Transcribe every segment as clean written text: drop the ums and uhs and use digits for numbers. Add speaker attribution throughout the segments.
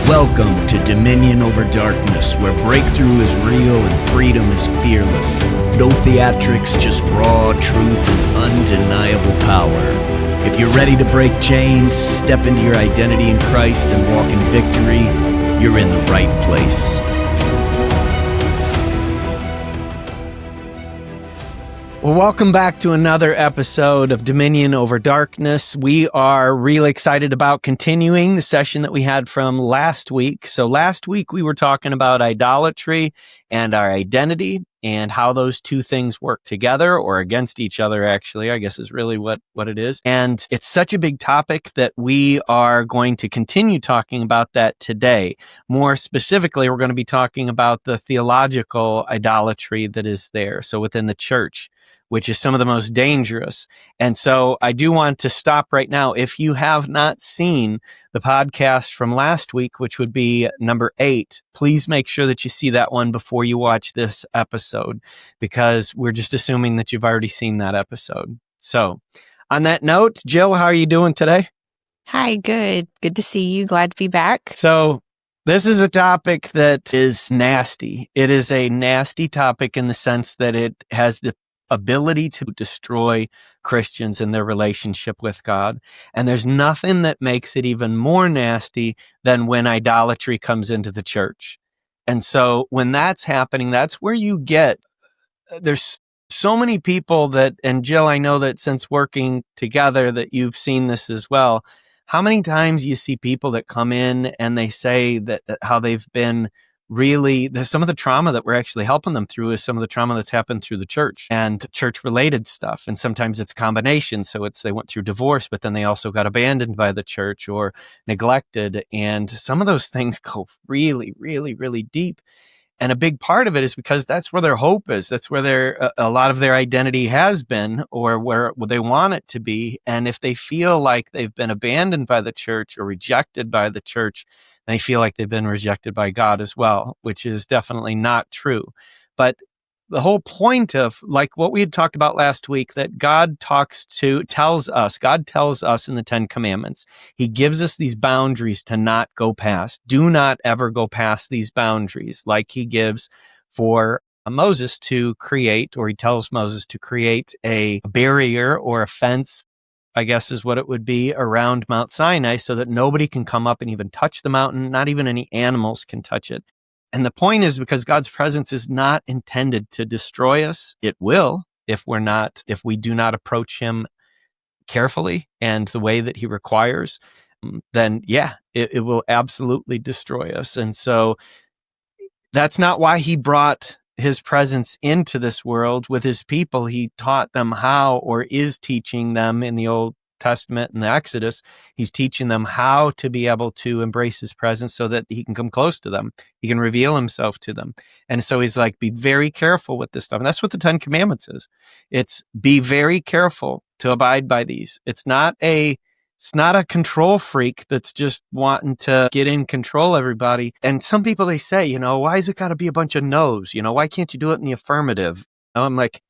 Speaker 1: Welcome to Dominion Over Darkness, where breakthrough is real and freedom is fearless. No theatrics, just raw truth and undeniable power. If you're ready to break chains, step into your identity in Christ, and walk in victory, you're in the right place. Well, welcome back to another episode of Dominion Over Darkness. We are really excited about continuing the session that we had from last week. So last week we were talking about idolatry and our identity and how those two things work together or against each other, actually, I guess is really what it is. And it's such a big topic that we are going to continue talking about that today. More specifically, we're going to be talking about the theological idolatry that is there. So within the church, which is some of the most dangerous. And so I do want to stop right now. If you have not seen the podcast from last week, which would be number 8, please make sure that you see that one before you watch this episode, because we're just assuming that you've already seen that episode. So on that note, Jill, how are you doing today?
Speaker 2: Hi, good. Good to see you. Glad to be back.
Speaker 1: So this is a topic that is nasty. It is a nasty topic in the sense that it has the ability to destroy Christians in their relationship with God. And there's nothing that makes it even more nasty than when idolatry comes into the church. And so when that's happening, that's where you get, there's so many people that, and Jill, I know that since working together that you've seen this as well. How many times you see people that come in and they say that how they've been really, some of the trauma that we're actually helping them through is some of the trauma that's happened through the church and church related stuff. And sometimes it's a combination. So it's, they went through divorce, but then they also got abandoned by the church or neglected. And some of those things go really, really, really deep. And a big part of it is because that's where their hope is. That's where a lot of their identity has been, or where they want it to be. And if they feel like they've been abandoned by the church or rejected by the church, they feel like they've been rejected by God as well, which is definitely not true. But the whole point of, like what we had talked about last week, that God tells us in the 10 Commandments, he gives us these boundaries to not go past. Do not ever go past these boundaries, like he gives for Moses to create, or he tells Moses to create a barrier or a fence, I guess is what it would be, around Mount Sinai, so that nobody can come up and even touch the mountain. Not even any animals can touch it. And the point is, because God's presence is not intended to destroy us. It will if we do not approach him carefully and the way that he requires, then yeah, it will absolutely destroy us. And so that's not why he brought his presence into this world with his people. He taught them how, or is teaching them in the Old Testament and the Exodus. He's teaching them how to be able to embrace his presence so that he can come close to them. He can reveal himself to them. And so he's like, be very careful with this stuff. And that's what the 10 Commandments is. It's be very careful to abide by these. It's not a control freak that's just wanting to get in control everybody. And some people, they say, why has it got to be a bunch of no's? Why can't you do it in the affirmative? I'm like,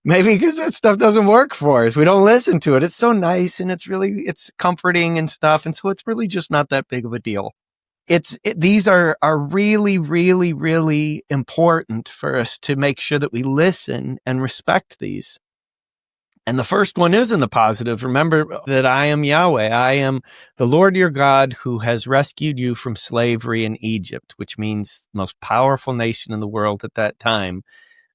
Speaker 1: maybe because that stuff doesn't work for us. We don't listen to it. It's so nice and it's comforting and stuff. And so it's really just not that big of a deal. These are really, really, really important for us to make sure that we listen and respect these. And the first one is in the positive. Remember that I am Yahweh. I am the Lord your God who has rescued you from slavery in Egypt, which means the most powerful nation in the world at that time,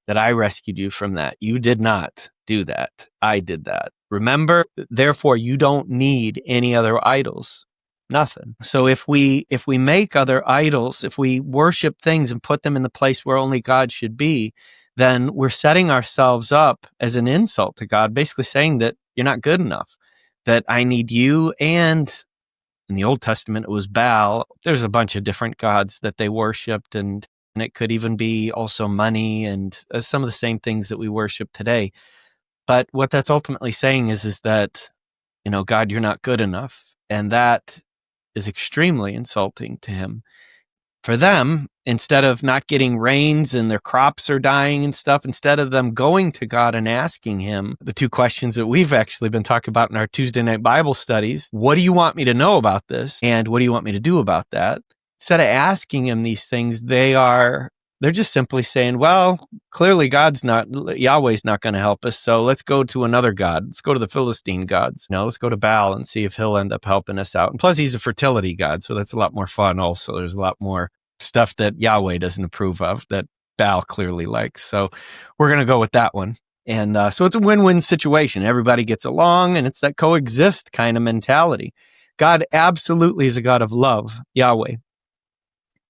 Speaker 1: that I rescued you from that. You did not do that. I did that. Remember, therefore, you don't need any other idols. Nothing. So if we make other idols, if we worship things and put them in the place where only God should be, then we're setting ourselves up as an insult to God, basically saying that you're not good enough, that I need you. And in the Old Testament, it was Baal. There's a bunch of different gods that they worshipped, and it could even be also money and some of the same things that we worship today. But what that's ultimately saying is that, God, you're not good enough. And that is extremely insulting to him. For them, instead of not getting rains and their crops are dying and stuff, instead of them going to God and asking him the two questions that we've actually been talking about in our Tuesday night Bible studies, what do you want me to know about this? And what do you want me to do about that? Instead of asking him these things, they're just simply saying, well, clearly Yahweh's not going to help us. So let's go to another God. Let's go to the Philistine gods. Let's go to Baal and see if he'll end up helping us out. And plus he's a fertility god. So that's a lot more fun. Also, there's a lot more stuff that Yahweh doesn't approve of that Baal clearly likes. So we're going to go with that one. And so it's a win-win situation. Everybody gets along, and it's that coexist kind of mentality. God absolutely is a God of love, Yahweh.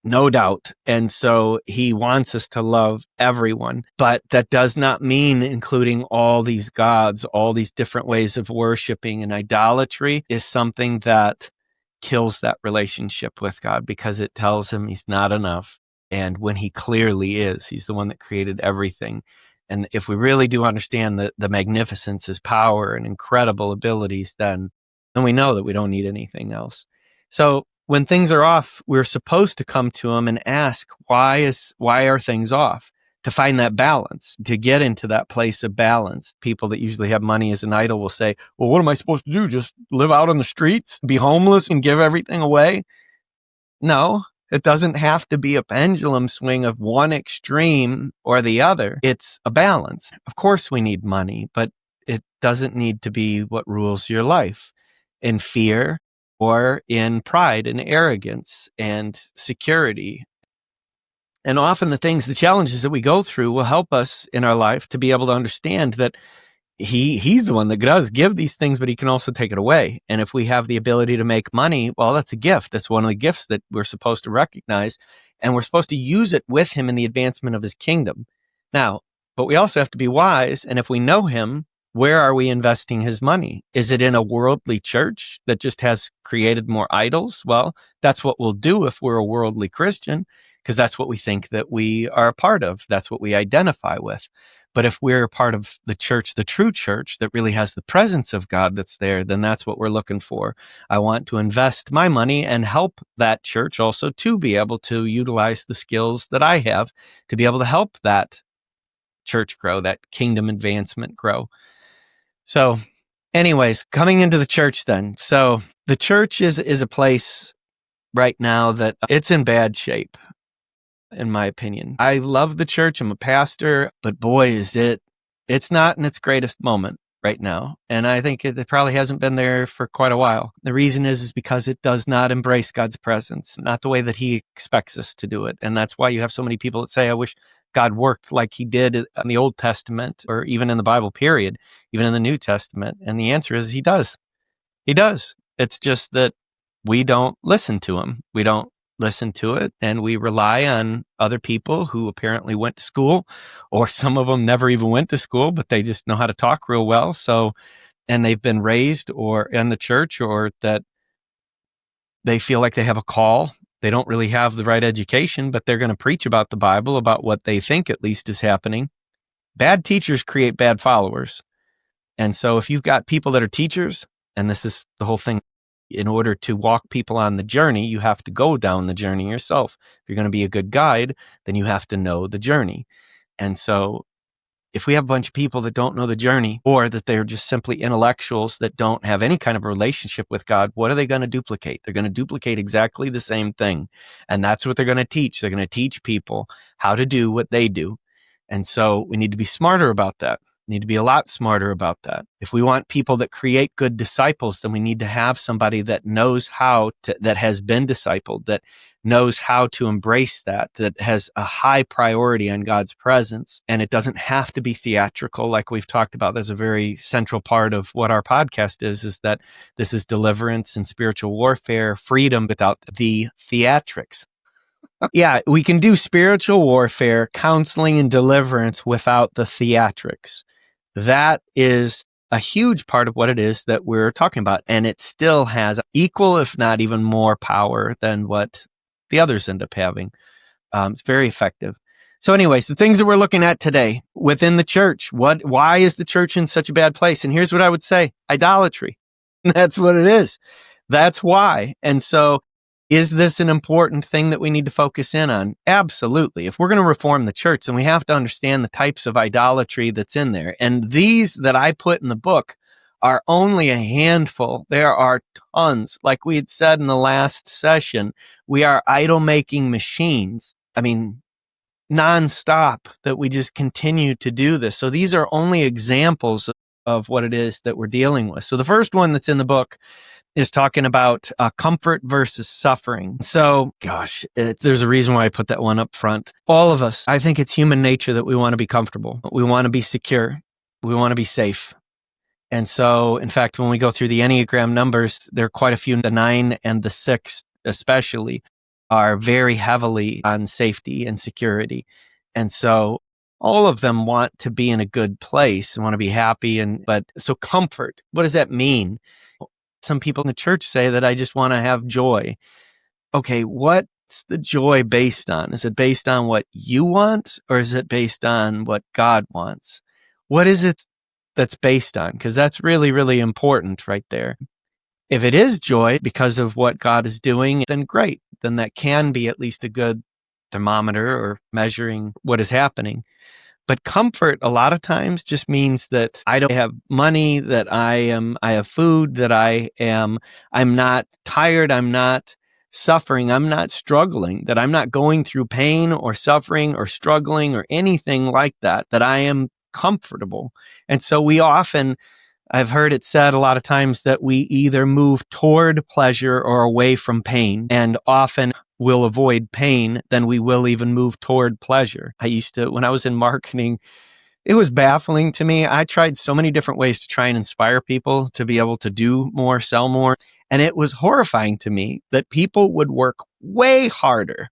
Speaker 1: No doubt. And so he wants us to love everyone, but that does not mean including all these gods, all these different ways of worshiping. And idolatry is something that kills that relationship with God because it tells him he's not enough. And when he clearly is, he's the one that created everything. And if we really do understand the magnificence, his power and incredible abilities, then we know that we don't need anything else. So when things are off, we're supposed to come to him and ask, why are things off? To find that balance, to get into that place of balance. People that usually have money as an idol will say, well, what am I supposed to do? Just live out on the streets, be homeless and give everything away? No, it doesn't have to be a pendulum swing of one extreme or the other. It's a balance. Of course we need money, but it doesn't need to be what rules your life. In fear, or in pride and arrogance and security. And often the challenges that we go through will help us in our life to be able to understand that he's the one that does give these things, but he can also take it away. And if we have the ability to make money, well, that's a gift. That's one of the gifts that we're supposed to recognize. And we're supposed to use it with him in the advancement of his kingdom. Now, but we also have to be wise. And if we know him, where are we investing his money? Is it in a worldly church that just has created more idols? Well, that's what we'll do if we're a worldly Christian, because that's what we think that we are a part of. That's what we identify with. But if we're a part of the church, the true church that really has the presence of God that's there, then that's what we're looking for. I want to invest my money and help that church also to be able to utilize the skills that I have to be able to help that church grow, that kingdom advancement grow. So anyways, coming into the church then. So the church is a place right now that it's in bad shape, in my opinion. I love the church. I'm a pastor, but boy, it's not in its greatest moment right now. And I think it probably hasn't been there for quite a while. The reason is because it does not embrace God's presence, not the way that he expects us to do it. And that's why you have so many people that say, I wish God worked like he did in the Old Testament, or even in the Bible period, even in the New Testament. And the answer is he does. He does. It's just that we don't listen to him. We don't listen to it, and we rely on other people who apparently went to school, or some of them never even went to school, but they just know how to talk real well. So, and they've been raised or in the church, or that they feel like they have a call. They don't really have the right education, but they're going to preach about the Bible, about what they think at least is happening. Bad teachers create bad followers. And so if you've got people that are teachers, and this is the whole thing, in order to walk people on the journey, you have to go down the journey yourself. If you're going to be a good guide, then you have to know the journey. And so if we have a bunch of people that don't know the journey, or that they're just simply intellectuals that don't have any kind of relationship with God, what are they going to duplicate? They're going to duplicate exactly the same thing. And that's what they're going to teach. They're going to teach people how to do what they do. And so we need to be smarter about that. We need to be a lot smarter about that. If we want people that create good disciples, then we need to have somebody that knows how to, that has been discipled, that knows how to embrace that has a high priority on God's presence. And it doesn't have to be theatrical, like we've talked about. There's a very central part of what our podcast is that this is deliverance and spiritual warfare, freedom without the theatrics. Yeah, we can do spiritual warfare, counseling, and deliverance without the theatrics. That is a huge part of what it is that we're talking about. And it still has equal, if not even more power than what the others end up having. It's very effective. So anyways, the things that we're looking at today within the church, why is the church in such a bad place? And here's what I would say: idolatry. That's what it is. That's why. And so Is this an important thing that we need to focus in on? Absolutely. If we're going to reform the church, then we have to understand the types of idolatry that's in there. And these that I put in the book are only a handful. There are tons. Like we had said in the last session, we are idol making machines. I mean, nonstop, that we just continue to do this. So these are only examples of what it is that we're dealing with. So the first one that's in the book is talking about comfort versus suffering. So, gosh, there's a reason why I put that one up front. All of us, I think it's human nature that we want to be comfortable. We want to be secure. We want to be safe. And so, in fact, when we go through the Enneagram numbers, there are quite a few. The 9 and the 6 especially are very heavily on safety and security. And so all of them want to be in a good place and want to be happy. But so comfort, what does that mean? Some people in the church say that I just want to have joy. Okay, what's the joy based on? Is it based on what you want, or is it based on what God wants? What is it that's based on? Because that's really, really important right there. If it is joy because of what God is doing, then great. Then that can be at least a good thermometer or measuring what is happening. But comfort a lot of times just means that I don't have money, that I have food, that I'm not tired, I'm not suffering, I'm not struggling, that I'm not going through pain or suffering or struggling or anything like that, that I am comfortable. And so I've heard it said a lot of times that we either move toward pleasure or away from pain, and often we'll avoid pain than we will even move toward pleasure. When I was in marketing, it was baffling to me. I tried so many different ways to try and inspire people to be able to do more, sell more. And it was horrifying to me that people would work way harder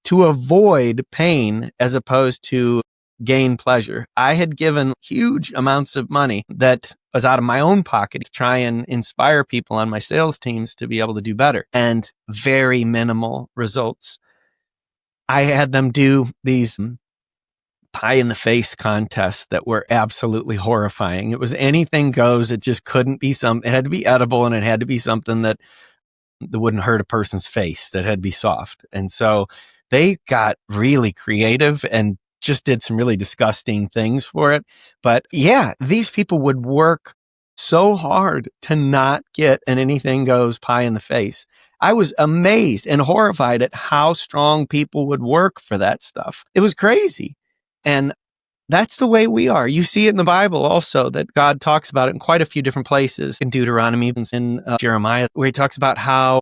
Speaker 1: to avoid pain as opposed to gain pleasure. I had given huge amounts of money that was out of my own pocket to try and inspire people on my sales teams to be able to do better, and very minimal results. I had them do these pie in the face contests that were absolutely horrifying. It was anything goes. It just couldn't be it had to be edible, and it had to be something that wouldn't hurt a person's face, that had to be soft. And so they got really creative and just did some really disgusting things for it. But yeah, these people would work so hard to not get an anything goes pie in the face. I was amazed and horrified at how strong people would work for that stuff. It was crazy. And that's the way we are. You see it in the Bible also, that God talks about it in quite a few different places, in Deuteronomy, in Jeremiah, where he talks about how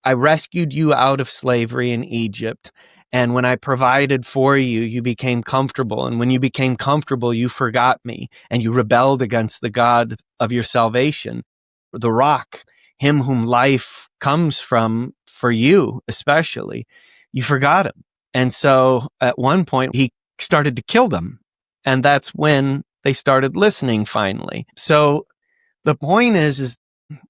Speaker 1: I rescued you out of slavery in Egypt. And when I provided for you, you became comfortable. And when you became comfortable, you forgot me and you rebelled against the God of your salvation, the rock, him whom life comes from for you, especially. You forgot him. And so at one point, he started to kill them. And that's when they started listening finally. So the point is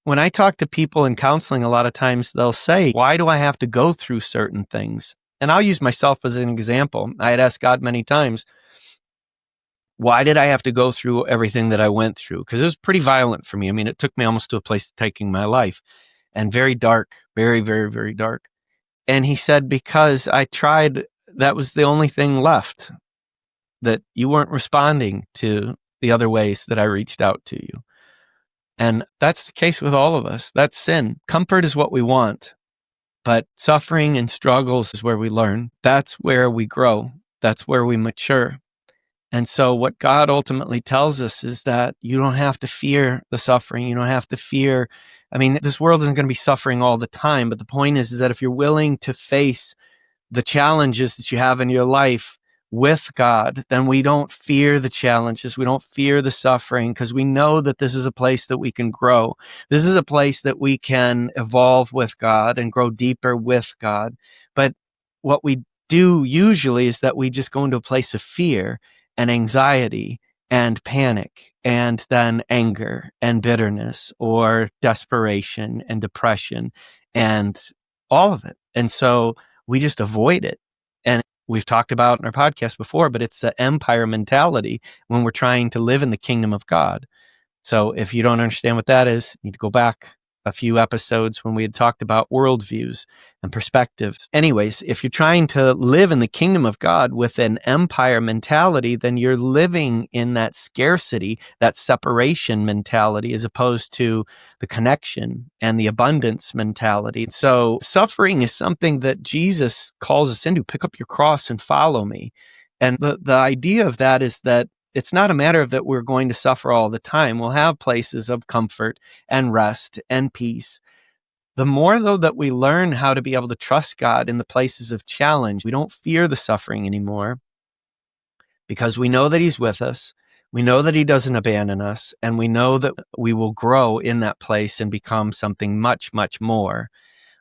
Speaker 1: when I talk to people in counseling, a lot of times they'll say, why do I have to go through certain things? And I'll use myself as an example. I had asked God many times, why did I have to go through everything that I went through? Because it was pretty violent for me. I mean, it took me almost to a place of taking my life, and very dark, very, very, very dark. And he said, because I tried, that was the only thing left, that you weren't responding to the other ways that I reached out to you. And that's the case with all of us. That's sin. Comfort is what we want, but suffering and struggles is where we learn. That's where we grow. That's where we mature. And so what God ultimately tells us is that you don't have to fear the suffering. You don't have to fear. I mean, this world isn't going to be suffering all the time, but the point is that if you're willing to face the challenges that you have in your life with God, then we don't fear the challenges. We don't fear the suffering, because we know that this is a place that we can grow. This is a place that we can evolve with God and grow deeper with God. But what we do usually is that we just go into a place of fear and anxiety and panic, and then anger and bitterness or desperation and depression and all of it. And so we just avoid it. And we've talked about in our podcast before, but it's the empire mentality when we're trying to live in the kingdom of God. So if you don't understand what that is, you need to go back a few episodes when we had talked about worldviews and perspectives. Anyways, if you're trying to live in the kingdom of God with an empire mentality, then you're living in that scarcity, that separation mentality, as opposed to the connection and the abundance mentality. So suffering is something that Jesus calls us into. Pick up your cross and follow me. And the idea of that is that it's not a matter of that we're going to suffer all the time. We'll have places of comfort and rest and peace. The more, though, that we learn how to be able to trust God in the places of challenge, we don't fear the suffering anymore because we know that He's with us. We know that He doesn't abandon us, and we know that we will grow in that place and become something much, much more.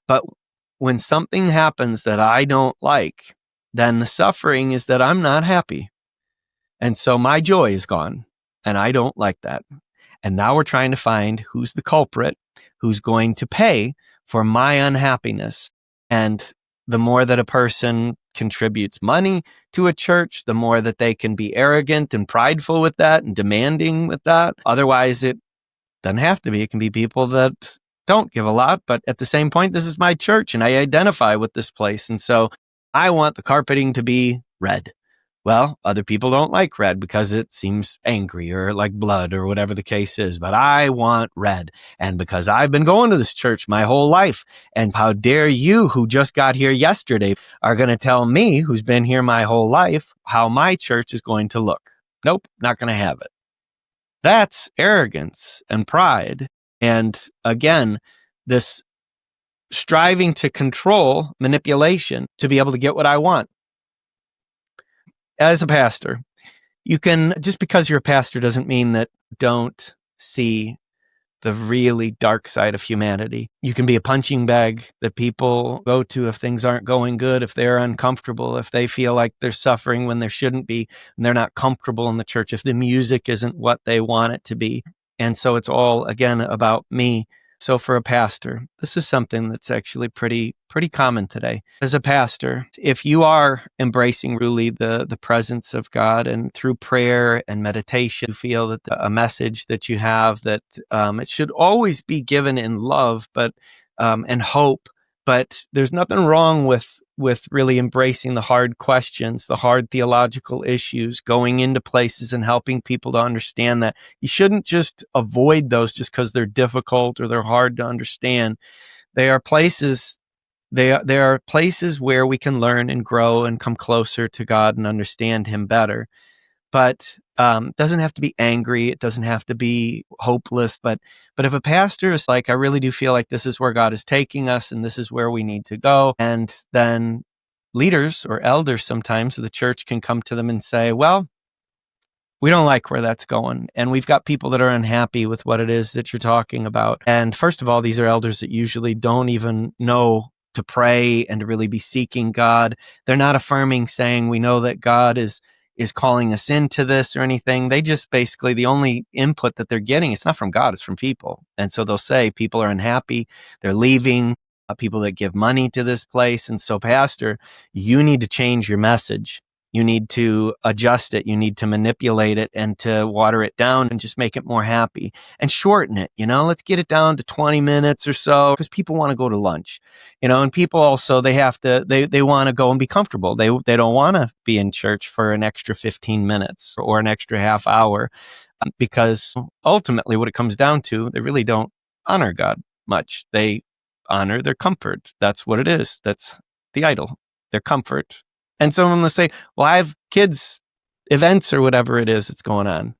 Speaker 1: But when something happens that I don't like, then the suffering is that I'm not happy. And so my joy is gone, and I don't like that. And now we're trying to find who's the culprit, who's going to pay for my unhappiness. And the more that a person contributes money to a church, the more that they can be arrogant and prideful with that and demanding with that. Otherwise, it doesn't have to be. It can be people that don't give a lot, but at the same point, this is my church and I identify with this place. And so I want the carpeting to be red. Well, other people don't like red because it seems angry or like blood or whatever the case is. But I want red. And because I've been going to this church my whole life, and how dare you who just got here yesterday are going to tell me, who's been here my whole life, how my church is going to look. Nope, not going to have it. That's arrogance and pride. And again, this striving to control manipulation to be able to get what I want. As a pastor, you can, just because you're a pastor doesn't mean that don't see the really dark side of humanity. You can be a punching bag that people go to if things aren't going good, if they're uncomfortable, if they feel like they're suffering when there shouldn't be, and they're not comfortable in the church, if the music isn't what they want it to be. And so it's all, again, about me. So for a pastor, this is something that's actually pretty common today. As a pastor, if you are embracing really the presence of God, and through prayer and meditation, you feel that a message that you have, that it should always be given in love, but and hope. But there's nothing wrong with really embracing the hard questions, the hard theological issues, going into places and helping people to understand that you shouldn't just avoid those just because they're difficult or they're hard to understand. They are places where we can learn and grow and come closer to God and understand Him better. But it doesn't have to be angry. It doesn't have to be hopeless. But if a pastor is like, I really do feel like this is where God is taking us and this is where we need to go, and then leaders or elders sometimes of the church can come to them and say, well, we don't like where that's going. And we've got people that are unhappy with what it is that you're talking about. And first of all, these are elders that usually don't even know to pray and to really be seeking God. They're not affirming, saying, we know that God is calling us into this or anything. They just basically, the only input that they're getting, it's not from God, it's from people. And so they'll say people are unhappy, they're leaving, people that give money to this place. And so, pastor, you need to change your message. You need to adjust it. You need to manipulate it and to water it down and just make it more happy and shorten it. Let's get it down to 20 minutes or so, because people want to go to lunch, and people also, they want to go and be comfortable. They don't want to be in church for an extra 15 minutes or an extra half hour, because ultimately what it comes down to, they really don't honor God much. They honor their comfort. That's what it is. That's the idol, their comfort. And someone will say, well, I have kids' events or whatever it is that's going on.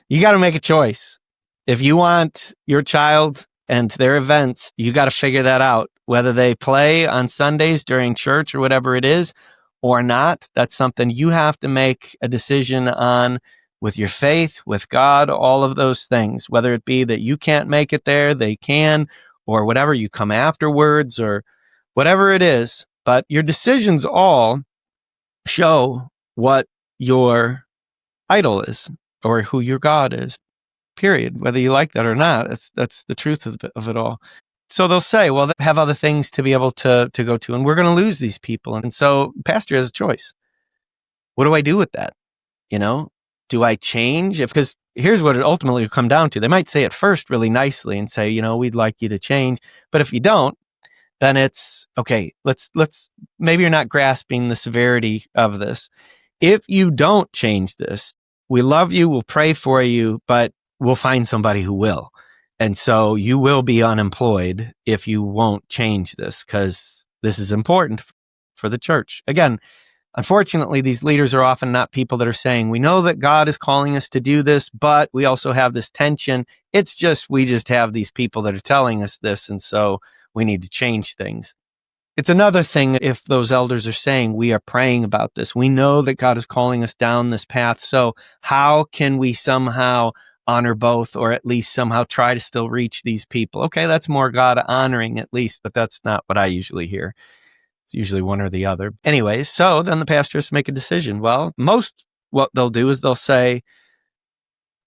Speaker 1: You got to make a choice. If you want your child and their events, you got to figure that out. Whether they play on Sundays during church or whatever it is or not, that's something you have to make a decision on with your faith, with God, all of those things. Whether it be that you can't make it there, they can, or whatever, you come afterwards or whatever it is. But your decisions all show what your idol is or who your God is, period. Whether you like that or not, that's the truth of it all. So they'll say, well, they have other things to be able to go to, and we're going to lose these people. And so pastor has a choice. What do I do with that? do I change? Because here's what it ultimately will come down to. They might say it first really nicely and say, we'd like you to change. But if you don't, then it's okay. Let's maybe you're not grasping the severity of this. If you don't change this, we love you, we'll pray for you, but we'll find somebody who will. And so you will be unemployed if you won't change this, because this is important for the church. Again, unfortunately, these leaders are often not people that are saying, we know that God is calling us to do this, but we also have this tension. It's just, we just have these people that are telling us this, and so we need to change things. It's another thing if those elders are saying, we are praying about this. We know that God is calling us down this path. So how can we somehow honor both, or at least somehow try to still reach these people? Okay, that's more God honoring at least, but that's not what I usually hear. It's usually one or the other. Anyways, so then the pastor has to make a decision. Well, most what they'll do is they'll say,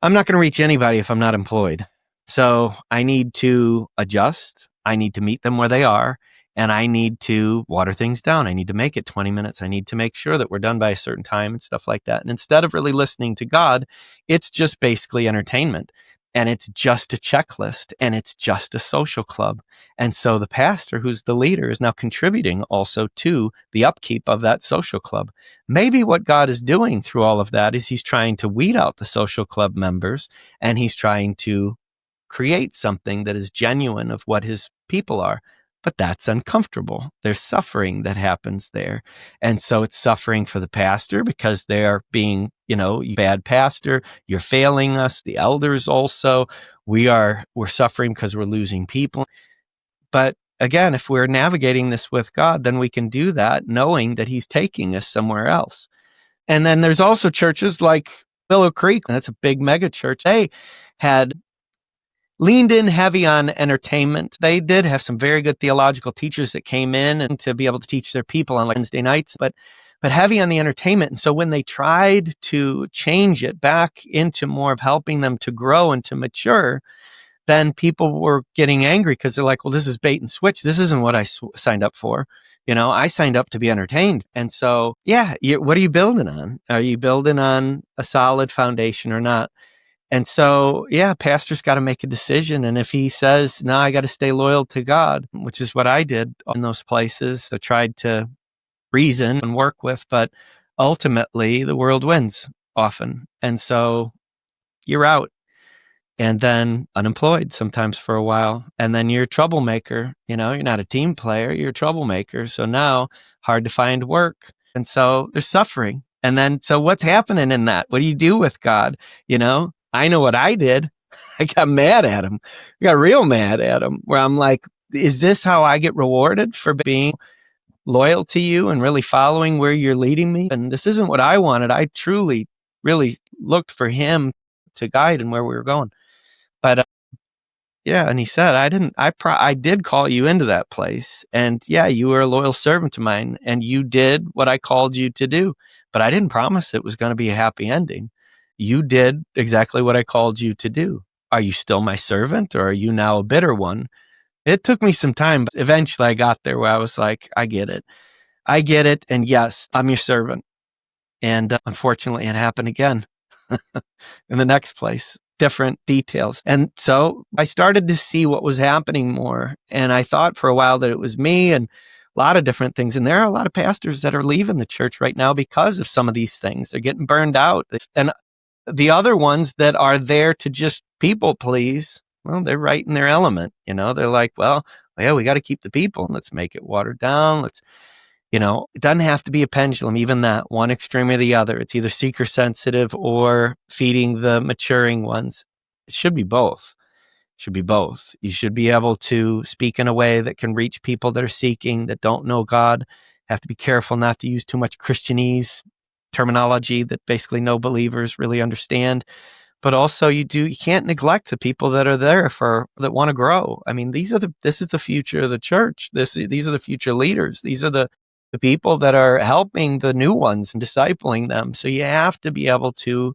Speaker 1: I'm not going to reach anybody if I'm not employed. So I need to adjust. I need to meet them where they are. And I need to water things down. I need to make it 20 minutes. I need to make sure that we're done by a certain time and stuff like that. And instead of really listening to God, it's just basically entertainment. And it's just a checklist. And it's just a social club. And so the pastor, who's the leader, is now contributing also to the upkeep of that social club. Maybe what God is doing through all of that is he's trying to weed out the social club members, and he's trying to create something that is genuine of what his people are. But that's uncomfortable. There's suffering that happens there. And so it's suffering for the pastor because they're being, bad pastor, you're failing us. The elders also, we're suffering because we're losing people. But again, if we're navigating this with God, then we can do that knowing that he's taking us somewhere else. And then there's also churches like Willow Creek. That's a big mega church. They had leaned in heavy on entertainment. They did have some very good theological teachers that came in and to be able to teach their people on Wednesday nights, but heavy on the entertainment. And so when they tried to change it back into more of helping them to grow and to mature, then people were getting angry because they're like, well, this is bait and switch. This isn't what I signed up for. I signed up to be entertained. And so, what are you building on? Are you building on a solid foundation or not? And so, pastor's got to make a decision. And if he says, no, I got to stay loyal to God, which is what I did in those places, I tried to reason and work with, but ultimately the world wins often. And so you're out. And then unemployed sometimes for a while. And then you're a troublemaker. You're not a team player, you're a troublemaker. So now hard to find work. And so there's suffering. And then, so what's happening in that? What do you do with God? I know what I did. I got mad at him. I got real mad at him, where I'm like, is this how I get rewarded for being loyal to you and really following where you're leading me? And this isn't what I wanted. I truly, really looked for him to guide and where we were going. But and he said, I did call you into that place. And you were a loyal servant of mine and you did what I called you to do. But I didn't promise it was going to be a happy ending. You did exactly what I called you to do. Are you still my servant, or are you now a bitter one? It took me some time, but eventually I got there where I was like, I get it. I get it. And yes, I'm your servant. And unfortunately, it happened again in the next place. Different details. And so I started to see what was happening more. And I thought for a while that it was me and a lot of different things. And there are a lot of pastors that are leaving the church right now because of some of these things. They're getting burned out. And the other ones that are there to just people please, well, they're right in their element. They're like, well, we got to keep the people. Let's make it watered down. It doesn't have to be a pendulum, even that one extreme or the other. It's either seeker sensitive or feeding the maturing ones. It should be both. You should be able to speak in a way that can reach people that are seeking, that don't know God. Have to be careful not to use too much Christianese terminology that basically no believers really understand. But also you can't neglect the people that are there that want to grow. I mean, this is the future of the church. These are the future leaders. These are the people that are helping the new ones and discipling them. So you have to be able to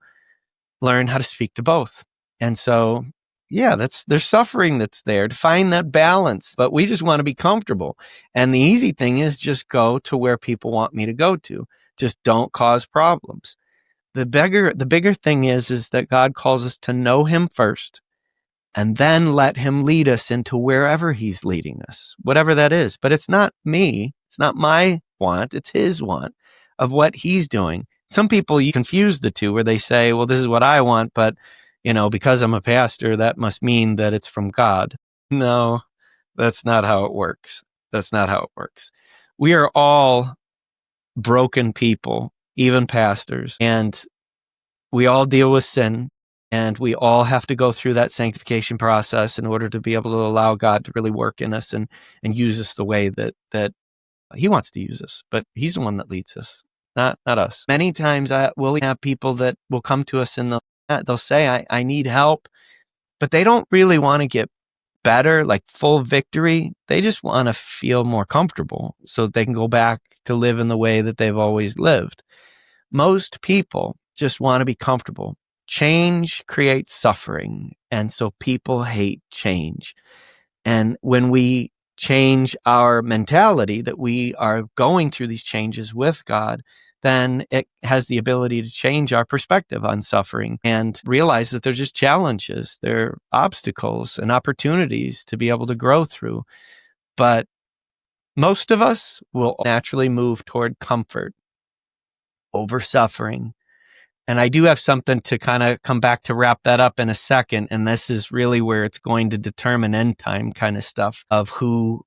Speaker 1: learn how to speak to both. And so, there's suffering that's there to find that balance, but we just want to be comfortable. And the easy thing is just go to where people want me to go to. Just don't cause problems. The bigger thing is that God calls us to know him first and then let him lead us into wherever he's leading us, whatever that is. But it's not me. It's not my want. It's his want of what he's doing. Some people, you confuse the two where they say, well, this is what I want, but because I'm a pastor, that must mean that it's from God. No, that's not how it works. That's not how it works. We are all broken people, even pastors, and we all deal with sin, and we all have to go through that sanctification process in order to be able to allow God to really work in us and use us the way that he wants to use us. But he's the one that leads us, not us. Many times we'll have people that will come to us and they'll say, I need help, but they don't really want to get better, like full victory. They just want to feel more comfortable so that they can go back to live in the way that they've always lived. Most people just want to be comfortable. Change creates suffering, and so people hate change. And when we change our mentality that we are going through these changes with God, then it has the ability to change our perspective on suffering and realize that they're just challenges, they're obstacles and opportunities to be able to grow through. But most of us will naturally move toward comfort over suffering. And I do have something to kind of come back to wrap that up in a second. And this is really where it's going to determine end time kind of stuff of who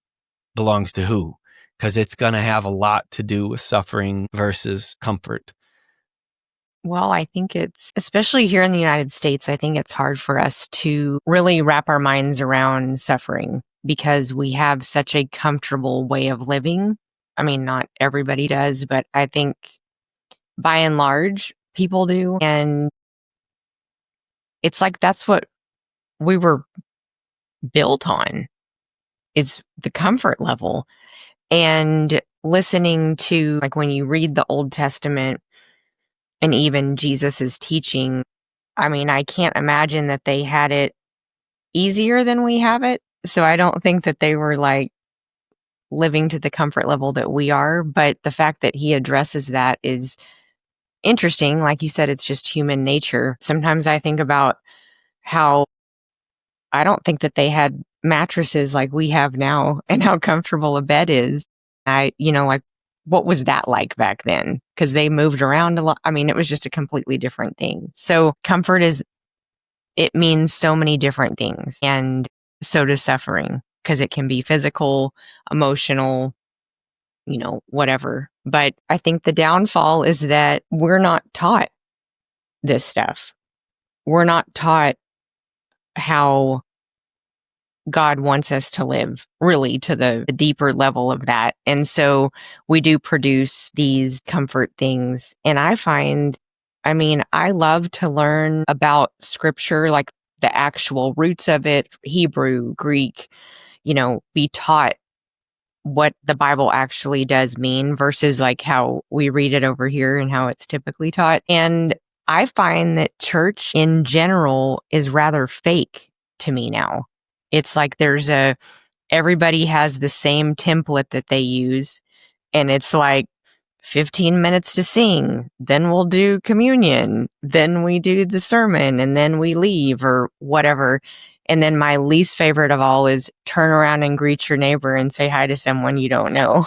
Speaker 1: belongs to who, because it's going to have a lot to do with suffering versus comfort.
Speaker 2: Well, I think especially here in the United States, I think it's hard for us to really wrap our minds around suffering because we have such a comfortable way of living. I mean, not everybody does, but I think by and large, people do. And it's like that's what we were built on. It's the comfort level. And listening to, like, when you read the Old Testament and even Jesus's teaching, I mean, I can't imagine that they had it easier than we have it. So I don't think that they were like living to the comfort level that we are. But the fact that he addresses that is interesting. Like you said, it's just human nature. Sometimes I think about how I don't think that they had mattresses like we have now and how comfortable a bed is. Like, what was that like back then? Because they moved around a lot. I mean, it was just a completely different thing. So comfort it means so many different things. And so does suffering, because it can be physical, emotional, whatever. But I think the downfall is that we're not taught this stuff. We're not taught how God wants us to live, really, to the deeper level of that. And so we do produce these comfort things. And I love to learn about scripture, like the actual roots of it, Hebrew, Greek, be taught what the Bible actually does mean versus like how we read it over here and how it's typically taught. And I find that church in general is rather fake to me now. It's like everybody has the same template that they use, and it's like 15 minutes to sing, then we'll do communion, then we do the sermon, and then we leave or whatever. And then my least favorite of all is turn around and greet your neighbor and say hi to someone you don't know.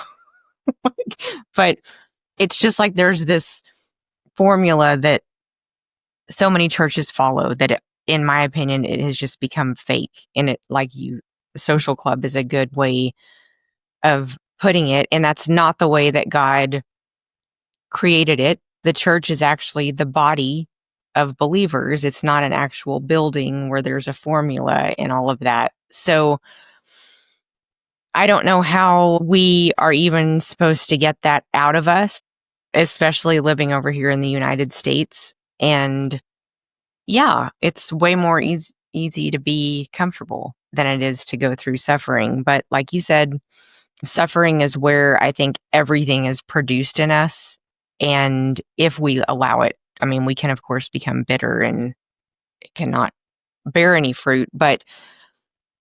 Speaker 2: But it's just like there's this formula that so many churches follow that in my opinion, it has just become fake. And social club is a good way of putting it. And that's not the way that God created it. The church is actually the body of believers. It's not an actual building where there's a formula and all of that. So I don't know how we are even supposed to get that out of us, especially living over here in the United States. And yeah, it's way more easy to be comfortable than it is to go through suffering. But like you said, suffering is where I think everything is produced in us. And if we allow it, I mean, we can, of course, become bitter and cannot bear any fruit. But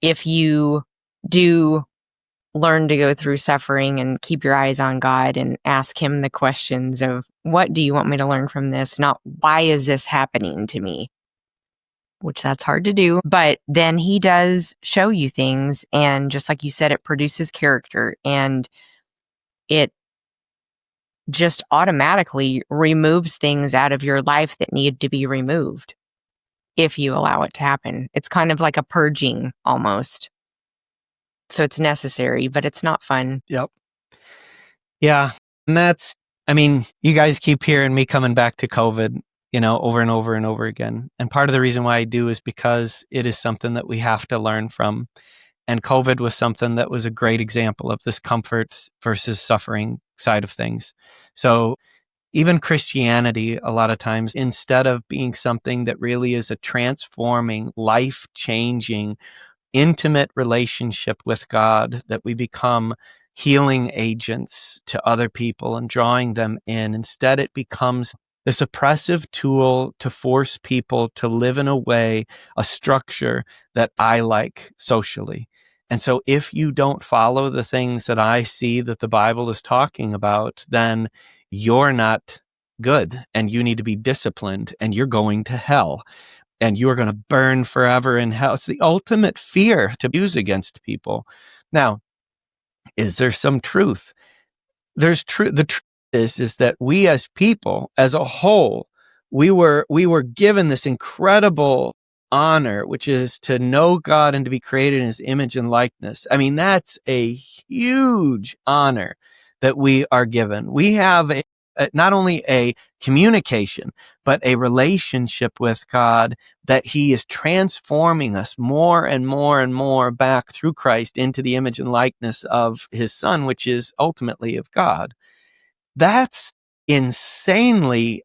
Speaker 2: if you do learn to go through suffering and keep your eyes on God and ask him the questions of, what do you want me to learn from this? Not, why is this happening to me? Which that's hard to do. But then he does show you things. And just like you said, it produces character, and it just automatically removes things out of your life that need to be removed if you allow it to happen. It's kind of like a purging almost. So it's necessary, but it's not fun.
Speaker 1: Yep. Yeah. And that's, I mean, you guys keep hearing me coming back to COVID, over and over and over again. And part of the reason why I do is because it is something that we have to learn from. And COVID was something that was a great example of this comfort versus suffering side of things. So even Christianity, a lot of times, instead of being something that really is a transforming, life-changing, intimate relationship with God, that we become healing agents to other people and drawing them in. Instead, it becomes this oppressive tool to force people to live in a way, a structure that I like socially. And so if you don't follow the things that I see that the Bible is talking about, then you're not good and you need to be disciplined and you're going to hell and you're going to burn forever in hell. It's the ultimate fear to use against people. Now, is there some truth? There's truth. The truth is that we as people, as a whole, we were given this incredible honor, which is to know God and to be created in his image and likeness. I mean, that's a huge honor that we are given. We have not only a communication, but a relationship with God, that he is transforming us more and more and more back through Christ into the image and likeness of his Son, which is ultimately of God. That's insanely,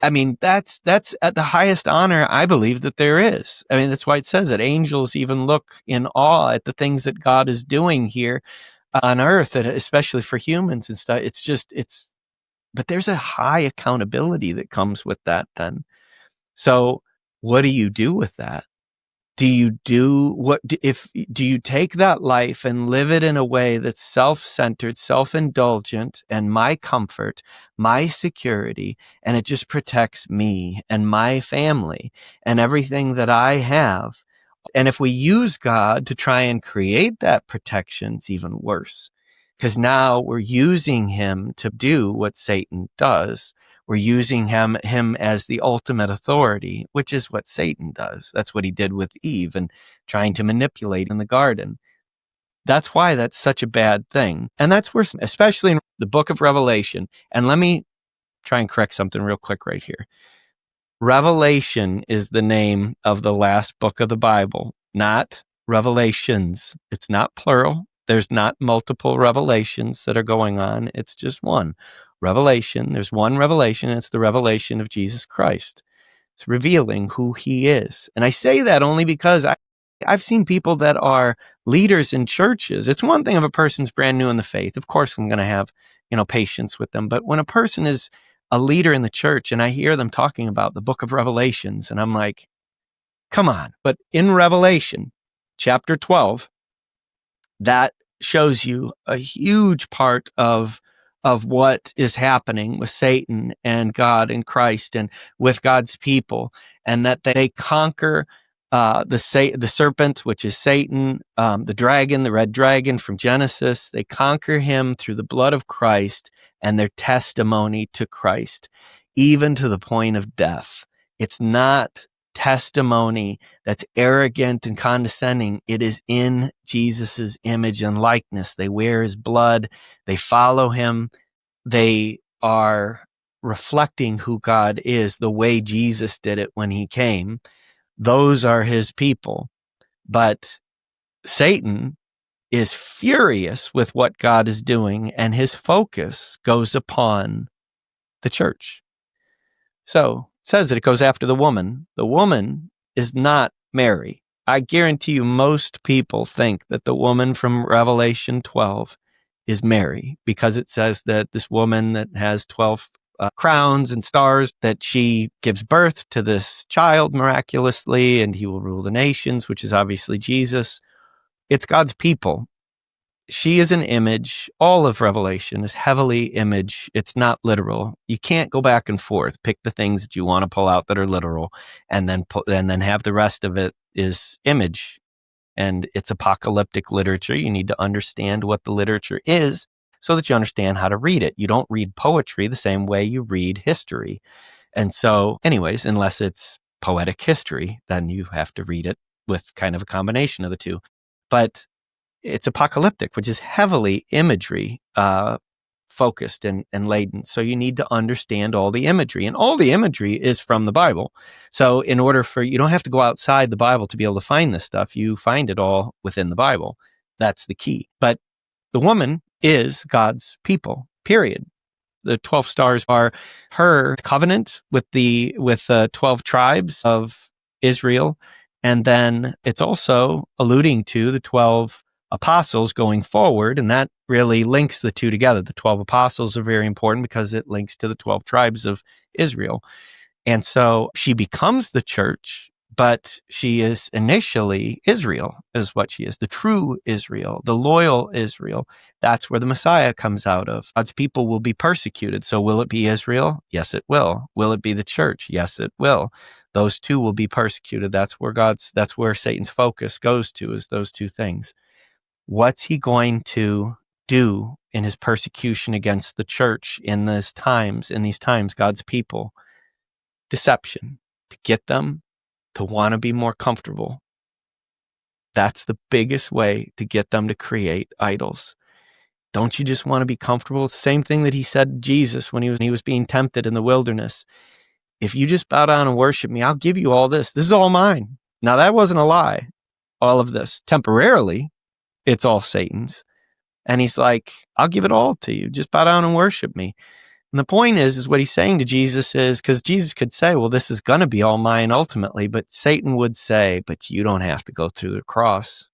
Speaker 1: I mean, that's at the highest honor, I believe, that there is. I mean, that's why it says that angels even look in awe at the things that God is doing here on earth, and especially for humans and stuff. But there's a high accountability that comes with that then. So what do you do with that? Do you take that life and live it in a way that's self-centered, self-indulgent, and my comfort, my security, and it just protects me and my family and everything that I have? And if we use God to try and create that protection, it's even worse, because now we're using him to do what Satan does. We're using him as the ultimate authority, which is what Satan does. That's what he did with Eve and trying to manipulate in the garden. That's why that's such a bad thing. And that's where, especially in the book of Revelation, and let me try and correct something real quick right here. Revelation is the name of the last book of the Bible, not Revelations. It's not plural. There's not multiple revelations that are going on. It's just one revelation. There's one revelation, and it's the revelation of Jesus Christ. It's revealing who he is. And I say that only because I've seen people that are leaders in churches. It's one thing if a person's brand new in the faith. Of course, I'm going to have, patience with them. But when a person is a leader in the church and I hear them talking about the book of Revelations, and I'm like, come on. But in Revelation chapter 12, that shows you a huge part of what is happening with Satan and God and Christ and with God's people, and that they conquer the serpent, which is Satan, the dragon, the red dragon from Genesis. They conquer him through the blood of Christ and their testimony to Christ, even to the point of death. It's not testimony that's arrogant and condescending. It is in Jesus's image and likeness. They wear his blood. They follow him. They are reflecting who God is the way Jesus did it when he came. Those are his people. But Satan is furious with what God is doing, and his focus goes upon the church. So it says that it goes after the woman. The woman is not Mary. I guarantee you most people think that the woman from Revelation 12 is Mary, because it says that this woman that has 12 crowns and stars, that she gives birth to this child miraculously, and he will rule the nations, which is obviously Jesus. It's God's people. she is an image. All of Revelation is heavily image. It's not literal. You can't go back and forth, pick the things that you want to pull out that are literal, and then have the rest of it is image. And it's apocalyptic literature. You need to understand what the literature is so that you understand how to read it. You don't read poetry the same way you read history. And so, anyways, unless it's poetic history, then you have to read it with kind of a combination of the two. But it's apocalyptic, which is heavily imagery focused and laden. So you need to understand all the imagery, and all the imagery is from the Bible. So in order for, you don't have to go outside the Bible to be able to find this stuff. You find it all within the Bible. That's the key. But the woman is God's people, period. The 12 stars are her covenant with the 12 tribes of Israel. And then it's also alluding to the 12 apostles going forward. And that really links the two together. The 12 apostles are very important because it links to the 12 tribes of Israel. And so she becomes the church, but she is initially Israel, is what she is, the true Israel, the loyal Israel. That's where the Messiah comes out of. God's people will be persecuted. So will it be Israel? Yes, it will. Will it be the church? Yes, it will. Those two will be persecuted. That's where Satan's focus goes to, is those two things. What's he going to do in his persecution against the church in these times, God's people? Deception, to get them to want to be more comfortable. That's the biggest way to get them to create idols. Don't you just want to be comfortable? It's the same thing that he said to Jesus when he was being tempted in the wilderness. If you just bow down and worship me, I'll give you all this. This is all mine. Now, that wasn't a lie. All of this, temporarily, it's all Satan's. And he's like, I'll give it all to you. Just bow down and worship me. And the point is what he's saying to Jesus is, because Jesus could say, well, this is going to be all mine ultimately, but Satan would say, but you don't have to go through the cross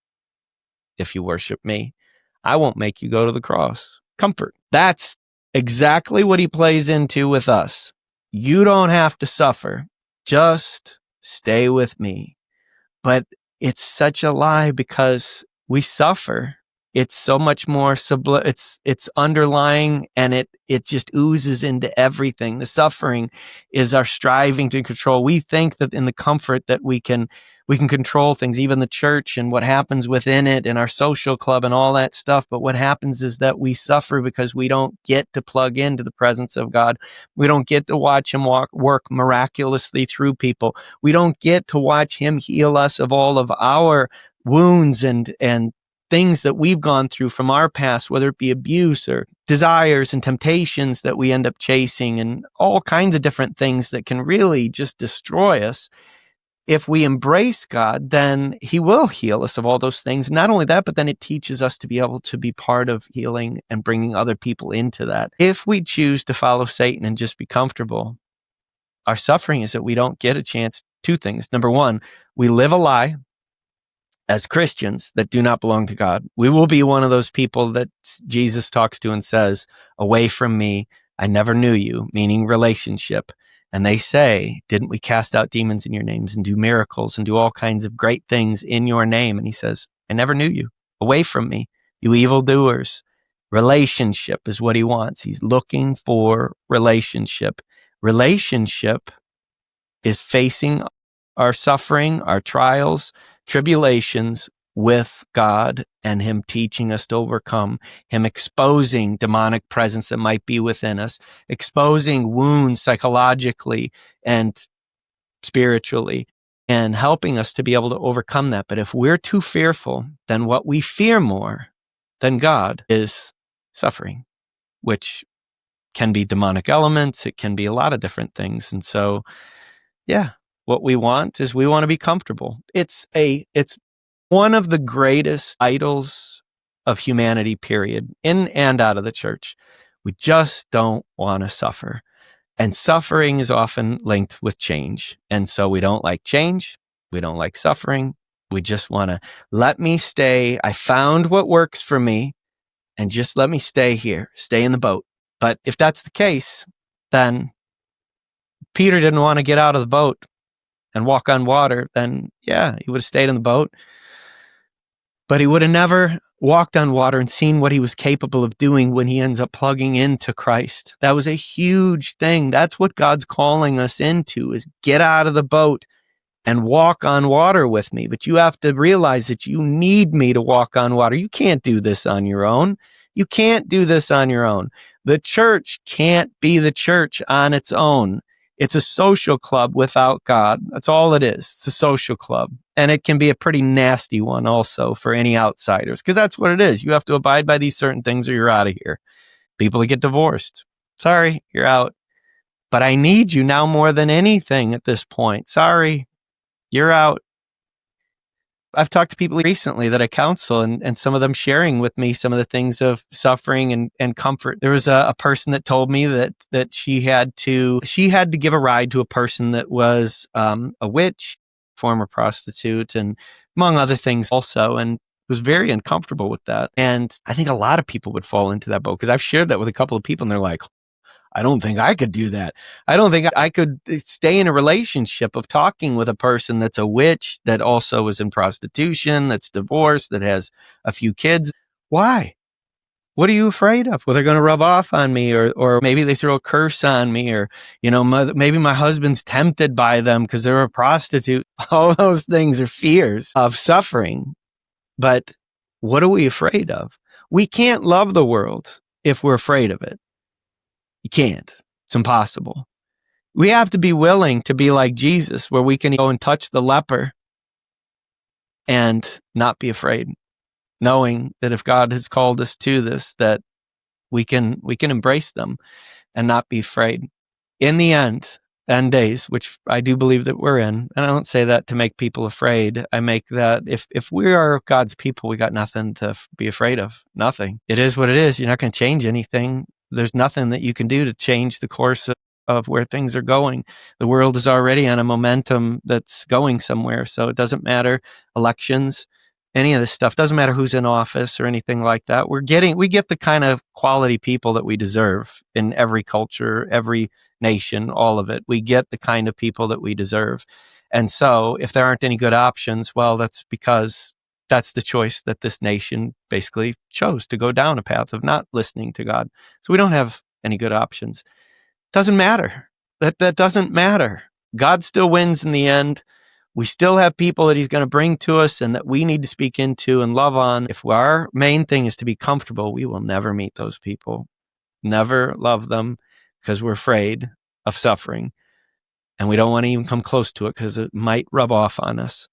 Speaker 1: if you worship me. I won't make you go to the cross. Comfort. That's exactly what he plays into with us. You don't have to suffer. Just stay with me. But it's such a lie because we suffer. It's so much more it's underlying, and it just oozes into everything. The suffering is our striving to control. We think that in the comfort that we can control things, even the church and what happens within it and our social club and all that stuff. But what happens is that we suffer because we don't get to plug into the presence of God. We don't get to watch him work miraculously through people. We don't get to watch him heal us of all of our wounds and things that we've gone through from our past, whether it be abuse or desires and temptations that we end up chasing, and all kinds of different things that can really just destroy us. If we embrace God, then he will heal us of all those things. Not only that, but then it teaches us to be able to be part of healing and bringing other people into that. If we choose to follow Satan and just be comfortable, our suffering is that we don't get a chance. Two things. Number one, we live a lie as Christians that do not belong to God. We will be one of those people that Jesus talks to and says, away from me, I never knew you, meaning relationship. And they say, didn't we cast out demons in your names and do miracles and do all kinds of great things in your name? And he says, I never knew you. Away from me, you evildoers. Relationship is what he wants. He's looking for relationship. Relationship is facing our suffering, our trials, tribulations with God, and him teaching us to overcome, him exposing demonic presence that might be within us, exposing wounds psychologically and spiritually, and helping us to be able to overcome that. But if we're too fearful, then what we fear more than God is suffering, which can be demonic elements. It can be a lot of different things. And so, yeah, what we want to be comfortable. It's one of the greatest idols of humanity, period, in and out of the church. We just don't want to suffer. And suffering is often linked with change. And so we don't like change. We don't like suffering. We just want to let me stay. I found what works for me, and just let me stay here, stay in the boat. But if that's the case, then Peter didn't want to get out of the boat and walk on water, then yeah, he would have stayed in the boat. But he would have never walked on water and seen what he was capable of doing when he ends up plugging into Christ. That was a huge thing. That's what God's calling us into, is get out of the boat and walk on water with me. But you have to realize that you need me to walk on water. You can't do this on your own. You can't do this on your own. The church can't be the church on its own. It's a social club without God. That's all it is. It's a social club. And it can be a pretty nasty one also for any outsiders, because that's what it is. You have to abide by these certain things or you're out of here. People that get divorced. Sorry, you're out. But I need you now more than anything at this point. Sorry, you're out. I've talked to people recently that I counsel, and some of them sharing with me some of the things of suffering and comfort. There was a person that told me that she had to give a ride to a person that was a witch, former prostitute, and among other things also, and was very uncomfortable with that. And I think a lot of people would fall into that boat, because I've shared that with a couple of people, and they're like, I don't think I could do that. I don't think I could stay in a relationship of talking with a person that's a witch, that also is in prostitution, that's divorced, that has a few kids. Why? What are you afraid of? Well, they're going to rub off on me, or maybe they throw a curse on me, or, maybe my husband's tempted by them because they're a prostitute. All those things are fears of suffering. But what are we afraid of? We can't love the world if we're afraid of it. You can't. It's impossible. We have to be willing to be like Jesus, where we can go and touch the leper and not be afraid, knowing that if God has called us to this, that we can embrace them and not be afraid. In the end days, which I do believe that we're in, and I don't say that to make people afraid. I make that if we are God's people, we got nothing to be afraid of. Nothing. It is what it is. You're not going to change anything. There's nothing that you can do to change the course of where things are going. The world is already on a momentum that's going somewhere. So it doesn't matter elections, any of this stuff. Doesn't matter who's in office or anything like that. We get the kind of quality people that we deserve in every culture, every nation, all of it. We get the kind of people that we deserve. And so if there aren't any good options, well, that's because that's the choice that this nation basically chose, to go down a path of not listening to God. So we don't have any good options. Doesn't matter. That doesn't matter. God still wins in the end. We still have people that he's going to bring to us and that we need to speak into and love on. If our main thing is to be comfortable, we will never meet those people, never love them, because we're afraid of suffering. And we don't want to even come close to it because it might rub off on us.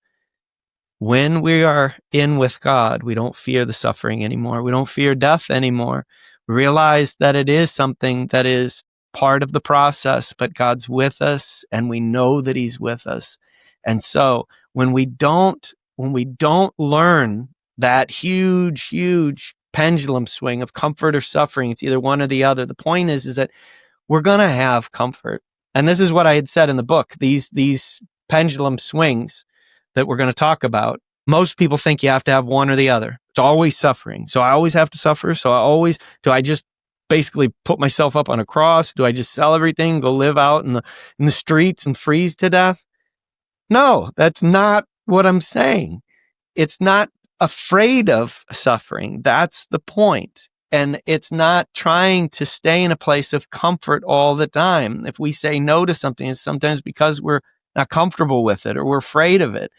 Speaker 1: When we are in with God, we don't fear the suffering anymore. We don't fear death anymore. We realize that it is something that is part of the process, but God's with us and we know that he's with us. And so when we don't learn that huge pendulum swing of comfort or suffering, it's either one or the other. The point is that we're going to have comfort. And this is what I had said in the book, these pendulum swings that we're going to talk about. Most people think you have to have one or the other. It's always suffering. So I always have to suffer. Do I just basically put myself up on a cross? Do I just sell everything, go live out in the streets and freeze to death? No, that's not what I'm saying. It's not afraid of suffering. That's the point. And it's not trying to stay in a place of comfort all the time. If we say no to something, it's sometimes because we're not comfortable with it or we're afraid of it.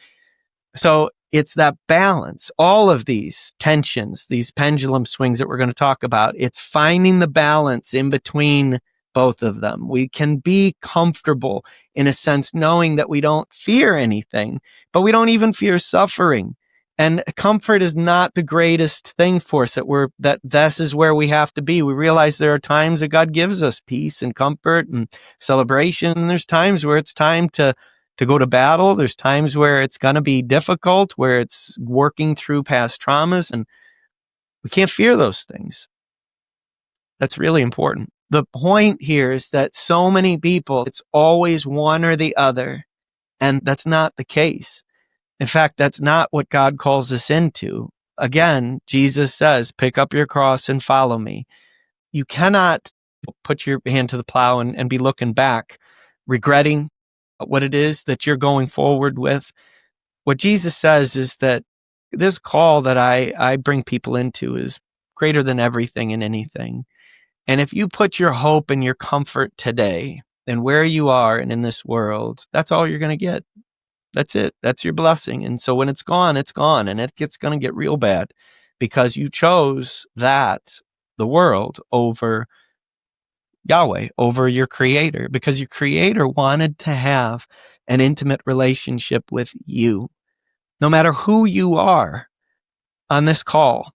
Speaker 1: So it's that balance, all of these tensions, these pendulum swings that we're going to talk about. It's finding the balance in between both of them. We can be comfortable in a sense, knowing that we don't fear anything, but we don't even fear suffering. And comfort is not the greatest thing for us, that this is where we have to be. We realize there are times that God gives us peace and comfort and celebration. And there's times where it's time to go to battle. There's times where it's going to be difficult, where it's working through past traumas, and we can't fear those things. That's really important. The point here is that so many people, it's always one or the other, and that's not the case. In fact, that's not what God calls us into. Again, Jesus says, pick up your cross and follow me. You cannot put your hand to the plow and be looking back, regretting what it is that you're going forward with. What Jesus says is that this call that I bring people into is greater than everything and anything. And if you put your hope and your comfort today and where you are and in this world, that's all you're going to get. That's it. That's your blessing. And so when it's gone, and it's going to get real bad because you chose that, the world, over Yahweh, over your creator, because your creator wanted to have an intimate relationship with you, no matter who you are on this call.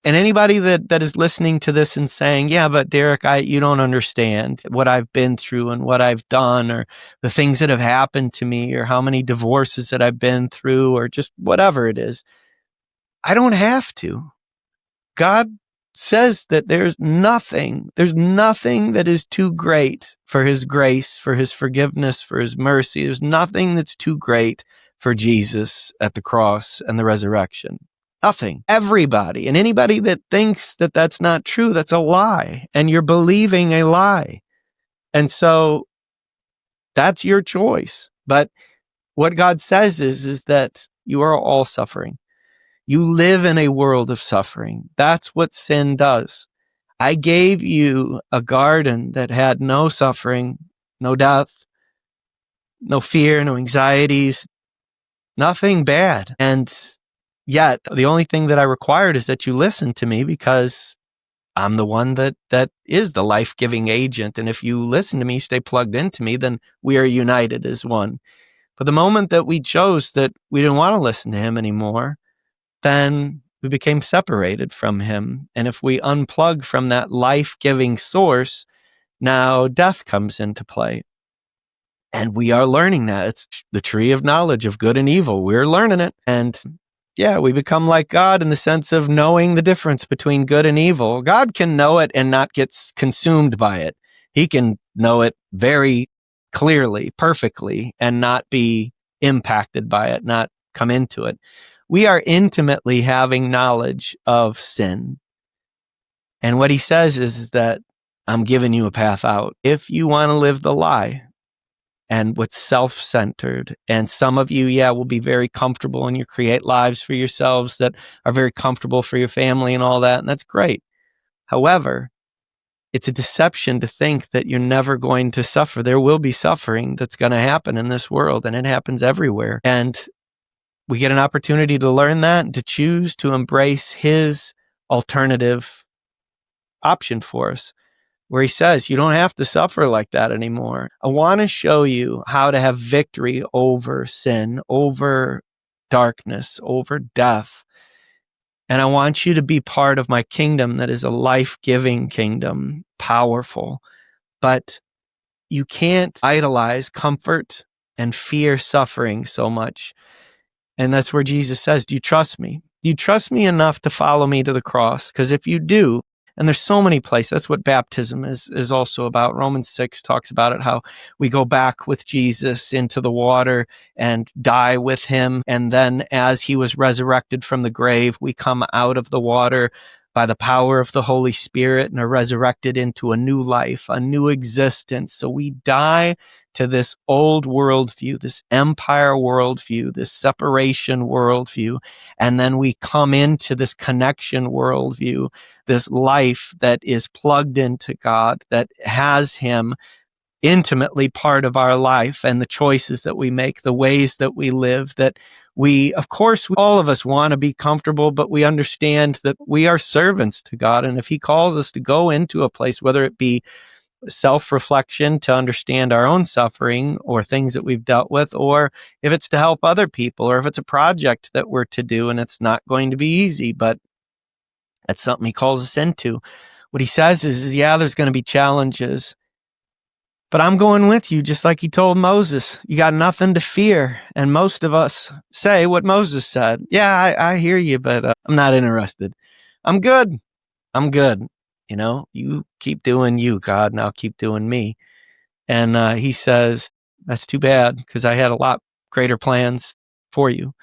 Speaker 1: And anybody that is listening to this and saying, yeah, but Derek, you don't understand what I've been through and what I've done, or the things that have happened to me, or how many divorces that I've been through, or just whatever it is. I don't have to. God says that there's nothing that is too great for his grace, for his forgiveness, for his mercy. There's nothing that's too great for Jesus at the cross and the resurrection. Nothing. Everybody. And anybody that thinks that that's not true, that's a lie. And you're believing a lie. And so that's your choice. But what God says is that you are all suffering. You live in a world of suffering. That's what sin does. I gave you a garden that had no suffering, no death, no fear, no anxieties, nothing bad. And yet the only thing that I required is that you listen to me, because I'm the one that is the life-giving agent. And if you listen to me, stay plugged into me, then we are united as one. But the moment that we chose that we didn't want to listen to him anymore, then we became separated from him. And if we unplug from that life-giving source, now death comes into play. And we are learning that. It's the tree of knowledge of good and evil. We're learning it. And yeah, we become like God in the sense of knowing the difference between good and evil. God can know it and not get consumed by it. He can know it very clearly, perfectly, and not be impacted by it, not come into it. We are intimately having knowledge of sin. And what he says is that I'm giving you a path out. If you want to live the lie and what's self-centered, and some of you, will be very comfortable and you create lives for yourselves that are very comfortable for your family and all that, and that's great. However, it's a deception to think that you're never going to suffer. There will be suffering that's going to happen in this world, and it happens everywhere. And we get an opportunity to learn that and to choose to embrace his alternative option for us, where he says, you don't have to suffer like that anymore. I want to show you how to have victory over sin, over darkness, over death. And I want you to be part of my kingdom that is a life-giving kingdom, powerful. But you can't idolize comfort and fear suffering so much. And that's where Jesus says, do you trust me? Do you trust me enough to follow me to the cross? Because if you do, and there's so many places, that's what baptism is also about. Romans 6 talks about it, how we go back with Jesus into the water and die with him. And then as he was resurrected from the grave, we come out of the water by the power of the Holy Spirit and are resurrected into a new life, a new existence. So we die to this old worldview, this empire worldview, this separation worldview, and then we come into this connection worldview, this life that is plugged into God, that has him intimately part of our life and the choices that we make, the ways that we live, that we, of course, all of us want to be comfortable, but we understand that we are servants to God. And if he calls us to go into a place, whether it be self-reflection to understand our own suffering or things that we've dealt with, or if it's to help other people, or if it's a project that we're to do and it's not going to be easy, but that's something he calls us into. What he says is there's going to be challenges, but I'm going with you, just like he told Moses. You got nothing to fear. And most of us say what Moses said. Yeah, I hear you, but I'm not interested. I'm good. You keep doing you, God, and I'll keep doing me. And he says, that's too bad, because I had a lot greater plans for you.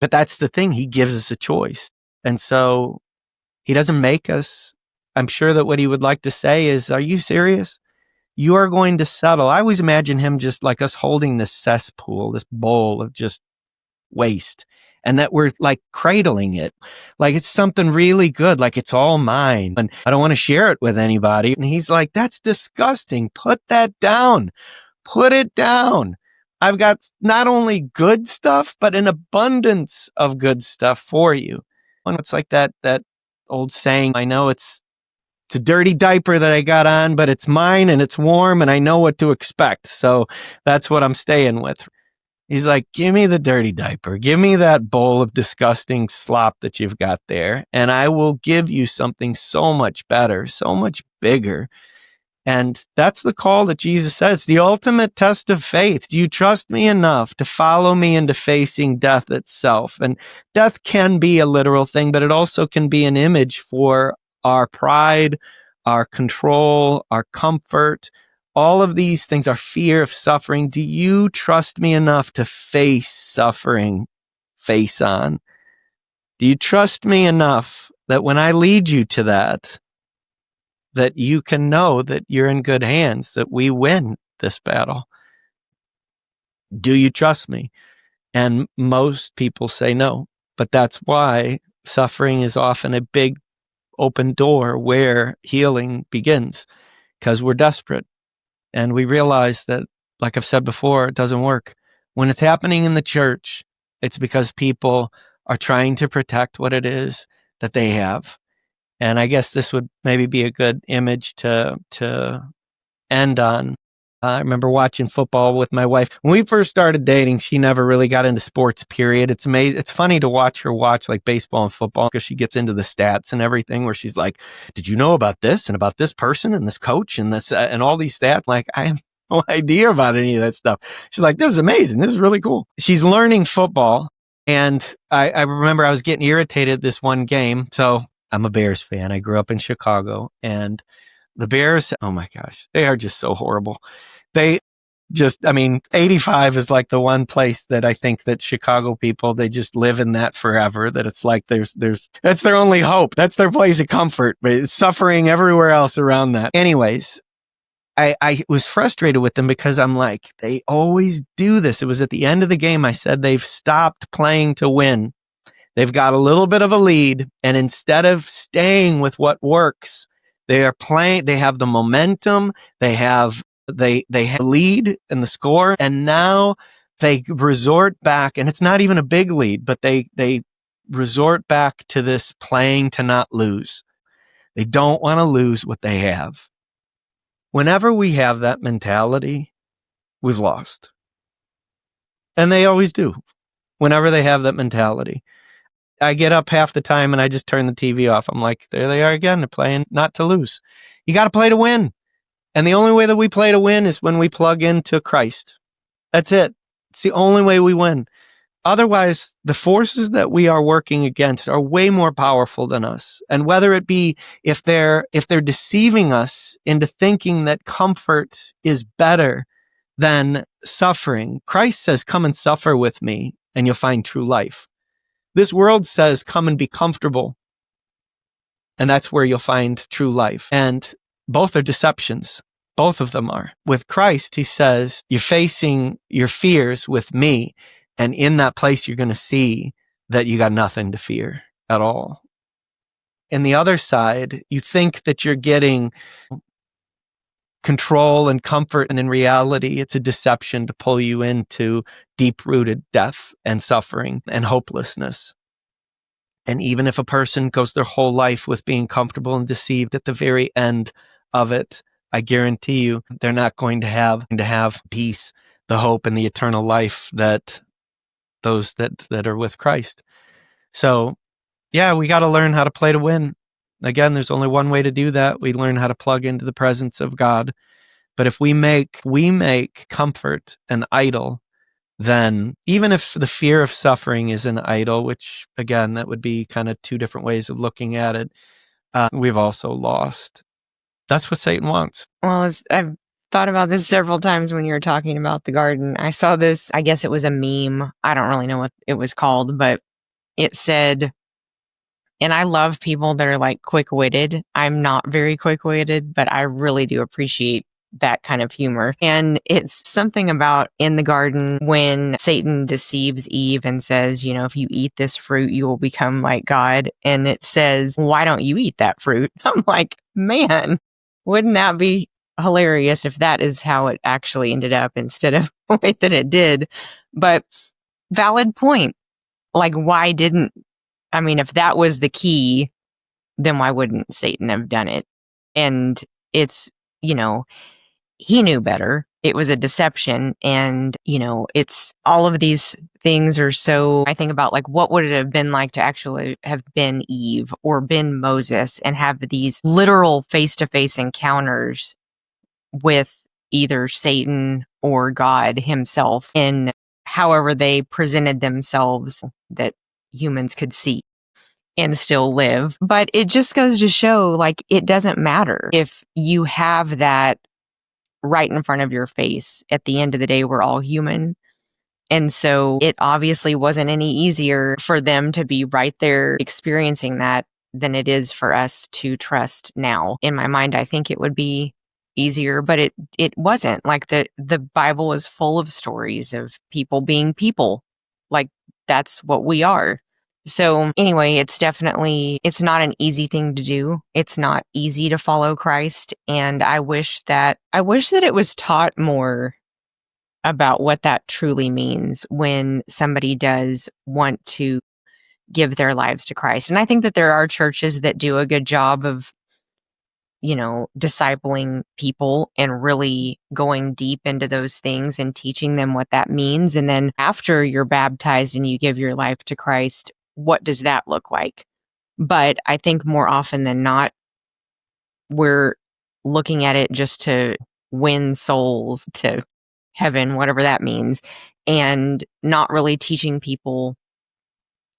Speaker 1: But that's the thing. He gives us a choice. And so he doesn't make us. I'm sure that what he would like to say is, are you serious? You are going to settle. I always imagine him just like us holding this cesspool, this bowl of just waste. and that we're like cradling it. Like it's something really good. Like it's all mine and I don't want to share it with anybody. And he's like, that's disgusting. Put that down. Put it down. I've got not only good stuff, but an abundance of good stuff for you. And it's like that old saying, I know it's a dirty diaper that I got on, but it's mine and it's warm and I know what to expect. So that's what I'm staying with. He's like, give me the dirty diaper. Give me that bowl of disgusting slop that you've got there. And I will give you something so much better, so much bigger. And that's the call that Jesus says, the ultimate test of faith. Do you trust me enough to follow me into facing death itself? And death can be a literal thing, but it also can be an image for our pride, our control, our comfort, all of these things, our fear of suffering. Do you trust me enough to face suffering face on? Do you trust me enough that when I lead you to that you can know that you're in good hands, that we win this battle? Do you trust me? And most people say no, but that's why suffering is often a big open door where healing begins, because we're desperate and we realize that, like I've said before, it doesn't work. When it's happening in the church, it's because people are trying to protect what it is that they have. And I guess this would maybe be a good image to end on. I remember watching football with my wife. When we first started dating, she never really got into sports, period. It's amazing. It's funny to watch her watch like baseball and football because she gets into the stats and everything, where she's like, did you know about this and about this person and this coach and this and all these stats? Like, I have no idea about any of that stuff. She's like, this is amazing. This is really cool. She's learning football. And I remember I was getting irritated this one game. So I'm a Bears fan. I grew up in Chicago, and the Bears, oh my gosh, they are just so horrible. They just, I mean, 85 is like the one place that I think that Chicago people, they just live in that forever, that it's like that's their only hope. That's their place of comfort, but it's suffering everywhere else around that. Anyways, I was frustrated with them because I'm like, they always do this. It was at the end of the game. I said, they've stopped playing to win. They've got a little bit of a lead, and instead of staying with what works, they are playing, they have the momentum, they have the lead in the score, and now they resort back, and it's not even a big lead, but they resort back to this playing to not lose. They don't want to lose what they have. Whenever we have that mentality, we've lost. And they always do. Whenever they have that mentality, I get up half the time and I just turn the TV off. I'm like, there they are again. They're playing not to lose. You got to play to win. And the only way that we play to win is when we plug into Christ. That's it. It's the only way we win. Otherwise, the forces that we are working against are way more powerful than us. And whether it be if they're deceiving us into thinking that comfort is better than suffering, Christ says, come and suffer with me and you'll find true life. This world says, come and be comfortable. And that's where you'll find true life. And both are deceptions. Both of them are. With Christ, he says, you're facing your fears with me. And in that place, you're going to see that you got nothing to fear at all. And the other side, you think that you're getting control and comfort. And in reality, it's a deception to pull you into deep-rooted death and suffering and hopelessness. And even if a person goes their whole life with being comfortable and deceived, at the very end of it, I guarantee you, they're not going to have peace, the hope, and the eternal life that those that are with Christ. So, yeah, we got to learn how to play to win. Again, there's only one way to do that. We learn how to plug into the presence of God. But if we make comfort an idol, then even if the fear of suffering is an idol, which again, that would be kind of two different ways of looking at it, we've also lost. That's what Satan wants.
Speaker 2: Well, I've thought about this several times when you were talking about the garden. I saw this, I guess it was a meme. I don't really know what it was called, but it said, and I love people that are like quick-witted. I'm not very quick-witted, but I really do appreciate that kind of humor. And it's something about in the garden when Satan deceives Eve and says, if you eat this fruit, you will become like God. And it says, why don't you eat that fruit? I'm like, man, wouldn't that be hilarious if that is how it actually ended up instead of the way that it did? But valid point. Like, if that was the key, then why wouldn't Satan have done it? And it's, he knew better. It was a deception. And, it's all of these things are so, I think about like, what would it have been like to actually have been Eve or been Moses and have these literal face to face encounters with either Satan or God himself in however they presented themselves that humans could see and still live. But it just goes to show like it doesn't matter if you have that right in front of your face. At the end of the day, we're all human. And so it obviously wasn't any easier for them to be right there experiencing that than it is for us to trust now. In my mind, I think it would be easier, but it wasn't. Like the Bible is full of stories of people being people. Like that's what we are. So anyway, it's not an easy thing to do. It's not easy to follow Christ. And I wish that it was taught more about what that truly means when somebody does want to give their lives to Christ. And I think that there are churches that do a good job of, discipling people and really going deep into those things and teaching them what that means. And then after you're baptized and you give your life to Christ, what does that look like? But I think more often than not, we're looking at it just to win souls to heaven, whatever that means, and not really teaching people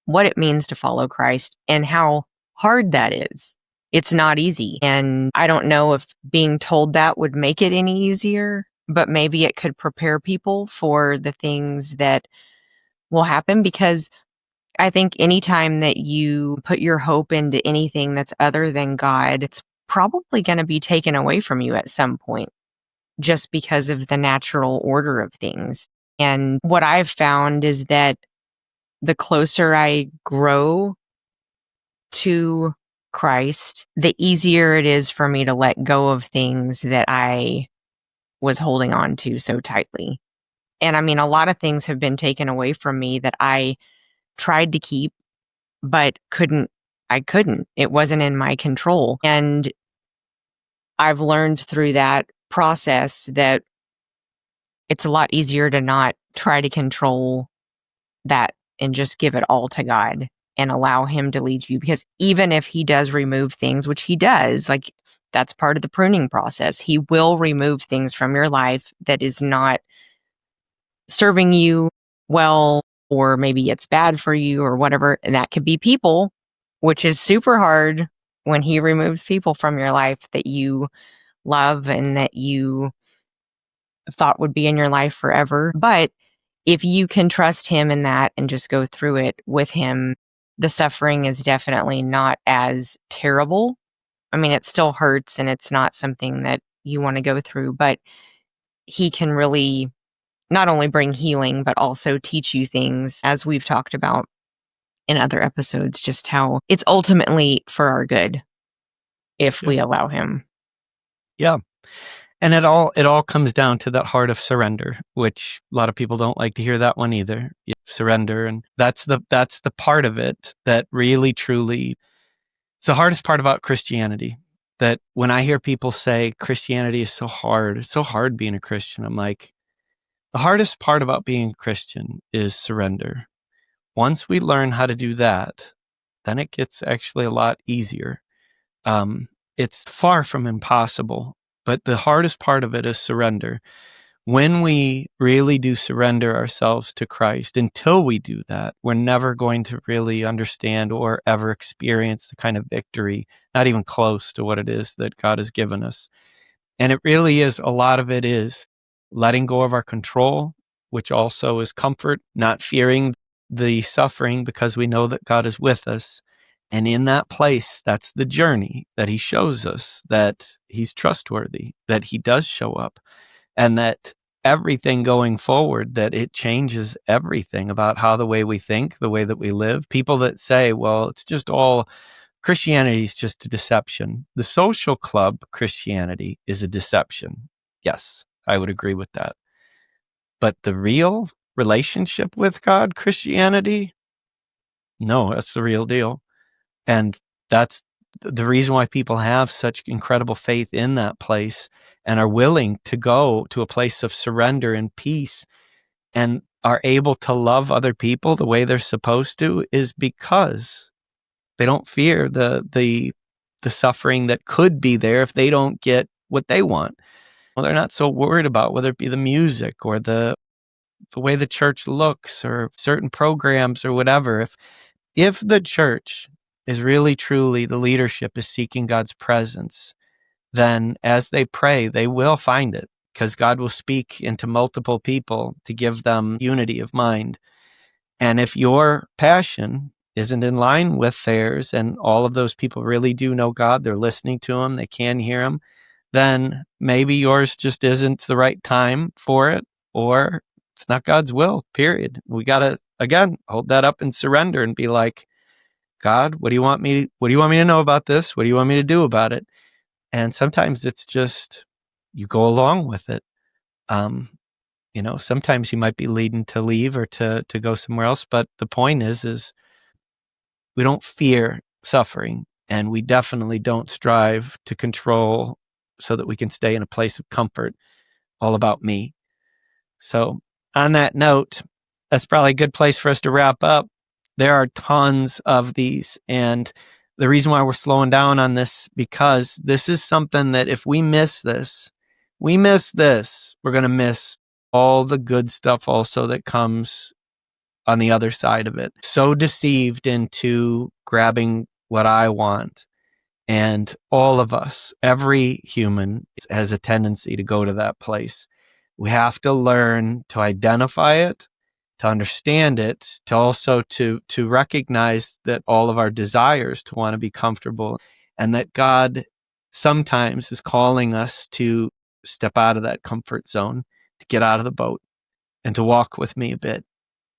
Speaker 2: what it means to follow Christ and how hard that is. It's not easy. And I don't know if being told that would make it any easier, but maybe it could prepare people for the things that will happen, because I think anytime that you put your hope into anything that's other than God, it's probably going to be taken away from you at some point just because of the natural order of things. And what I've found is that the closer I grow to Christ, the easier it is for me to let go of things that I was holding on to so tightly. And a lot of things have been taken away from me that I tried to keep, but I couldn't. It wasn't in my control. And I've learned through that process that it's a lot easier to not try to control that and just give it all to God and allow him to lead you. Because even if he does remove things, which he does, like that's part of the pruning process, he will remove things from your life that is not serving you well, or maybe it's bad for you or whatever. And that could be people, which is super hard when he removes people from your life that you love and that you thought would be in your life forever. But if you can trust him in that and just go through it with him, the suffering is definitely not as terrible. It still hurts and it's not something that you want to go through, but he can really not only bring healing, but also teach you things, as we've talked about in other episodes, just how it's ultimately for our good if we allow him.
Speaker 1: Yeah. And it all comes down to that heart of surrender, which a lot of people don't like to hear that one either. Surrender. And that's the part of it that really, truly, it's the hardest part about Christianity. That when I hear people say Christianity is so hard, it's so hard being a Christian, I'm like, the hardest part about being a Christian is surrender. Once we learn how to do that, then it gets actually a lot easier. It's far from impossible, but the hardest part of it is surrender. When we really do surrender ourselves to Christ, until we do that, we're never going to really understand or ever experience the kind of victory, not even close to what it is that God has given us. And it really is, a lot of it is letting go of our control, which also is comfort, not fearing the suffering because we know that God is with us, And in that place, that's the journey that he shows us that he's trustworthy, that he does show up, and that everything going forward, that it changes everything about how the way we think, the way that we live. People that say, well, it's just all Christianity is just a deception. The social club Christianity is a deception. Yes, I would agree with that. But the real relationship with God, Christianity, no, that's the real deal. And that's the reason why people have such incredible faith in that place and are willing to go to a place of surrender and peace and are able to love other people the way they're supposed to, is because they don't fear the suffering that could be there if they don't get what they want. Well, they're not so worried about whether it be the music or the way the church looks or certain programs or whatever. If the church is really truly, the leadership is seeking God's presence, then as they pray, they will find it, because God will speak into multiple people to give them unity of mind. And if your passion isn't in line with theirs and all of those people really do know God, they're listening to him, they can hear him, then maybe yours just isn't the right time for it, or it's not God's will, period. We got to, again, hold that up and surrender and be like, God, what do you want me to know about this? What do you want me to do about it? And sometimes it's just, you go along with it. Sometimes he might be leading to leave or to go somewhere else. But the point is we don't fear suffering, and we definitely don't strive to control so that we can stay in a place of comfort, all about me. So on that note, that's probably a good place for us to wrap up. There are tons of these. And the reason why we're slowing down on this, because this is something that if we miss this, we're going to miss all the good stuff also that comes on the other side of it. So deceived into grabbing what I want. And all of us, every human has a tendency to go to that place. We have to learn to identify it, to understand it, to also to recognize that all of our desires to want to be comfortable, and that God sometimes is calling us to step out of that comfort zone, to get out of the boat and to walk with me a bit.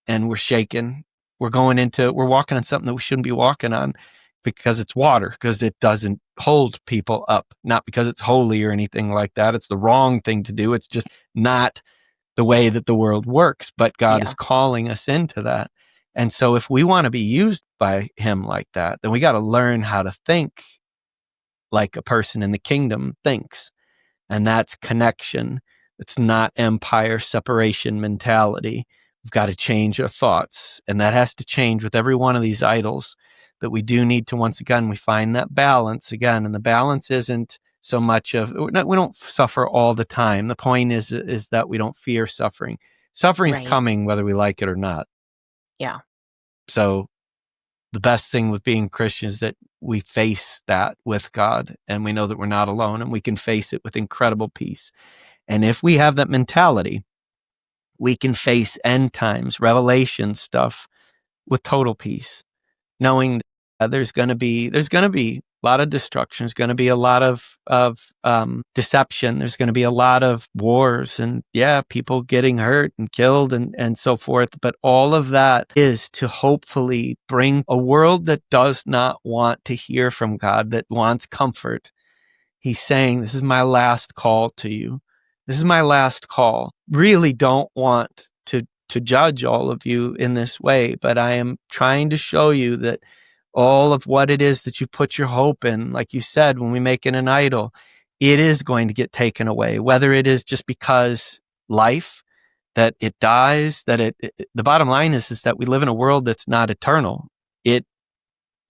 Speaker 1: And we're shaking. We're walking on something that we shouldn't be walking on, because it's water, because it doesn't hold people up, not because it's holy or anything like that. It's the wrong thing to do. It's just not the way that the world works, but God is calling us into that. And so if we want to be used by him like that, then we got to learn how to think like a person in the kingdom thinks. And that's connection. It's not empire separation mentality. We've got to change our thoughts. And that has to change with every one of these idols, that we do need to, once again, we find that balance again. And the balance isn't so much of, we don't suffer all the time. The point is that we don't fear suffering. Suffering's coming whether we like it or not.
Speaker 2: Yeah.
Speaker 1: So the best thing with being Christian is that we face that with God, and we know that we're not alone, and we can face it with incredible peace. And if we have that mentality, we can face end times, revelation stuff with total peace, knowing that there's going to be a lot of destruction. There's going to be a lot of deception. There's going to be a lot of wars and people getting hurt and killed and so forth. But all of that is to hopefully bring a world that does not want to hear from God, that wants comfort. He's saying, this is my last call to you. This is my last call. Really don't want to judge all of you in this way, but I am trying to show you that all of what it is that you put your hope in, like you said, when we make it an idol, it is going to get taken away, whether it is just because life, that it dies, that the bottom line is that we live in a world that's not eternal. It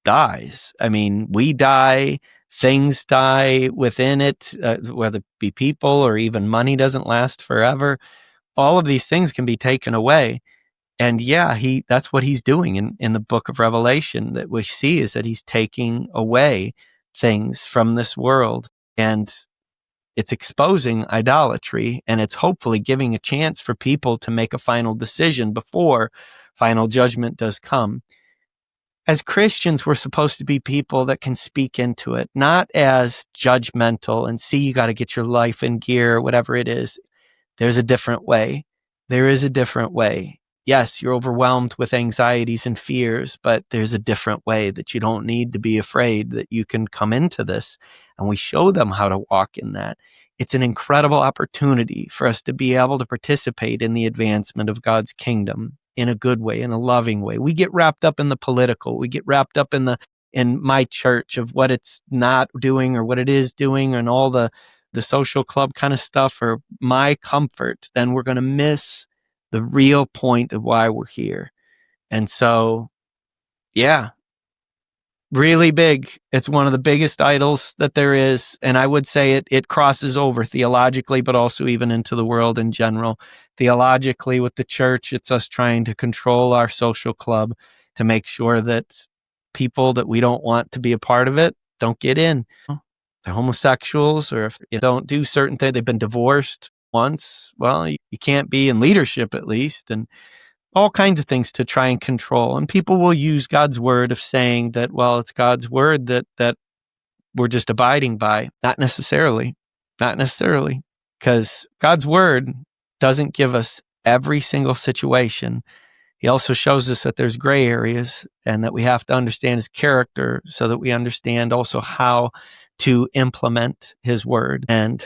Speaker 1: dies. I mean, we die, things die within it, whether it be people or even money doesn't last forever. All of these things can be taken away. And that's what he's doing in the book of Revelation, that we see is that he's taking away things from this world, and it's exposing idolatry, and it's hopefully giving a chance for people to make a final decision before final judgment does come. as Christians, we're supposed to be people that can speak into it, not as judgmental and see, you got to get your life in gear, whatever it is. There's a different way. There is a different way. Yes, you're overwhelmed with anxieties and fears, but there's a different way that you don't need to be afraid, that you can come into this, and we show them how to walk in that. It's an incredible opportunity for us to be able to participate in the advancement of God's kingdom in a good way, in a loving way. We get wrapped up in the political. We get wrapped up in my church of what it's not doing or what it is doing and all the social club kind of stuff or my comfort. Then we're going to miss the real point of why we're here. And so, yeah, really big. It's one of the biggest idols that there is. And I would say it crosses over theologically, but also even into the world in general. Theologically, with the church, it's us trying to control our social club to make sure that people that we don't want to be a part of it don't get in. They're homosexuals, or if you don't do certain things, they've been divorced once, well, you can't be in leadership at least. And all kinds of things to try and control. And people will use God's word of saying that, well, it's God's word that we're just abiding by. Not necessarily, because God's word doesn't give us every single situation. He also shows us that there's gray areas and that we have to understand his character so that we understand also how to implement his word. And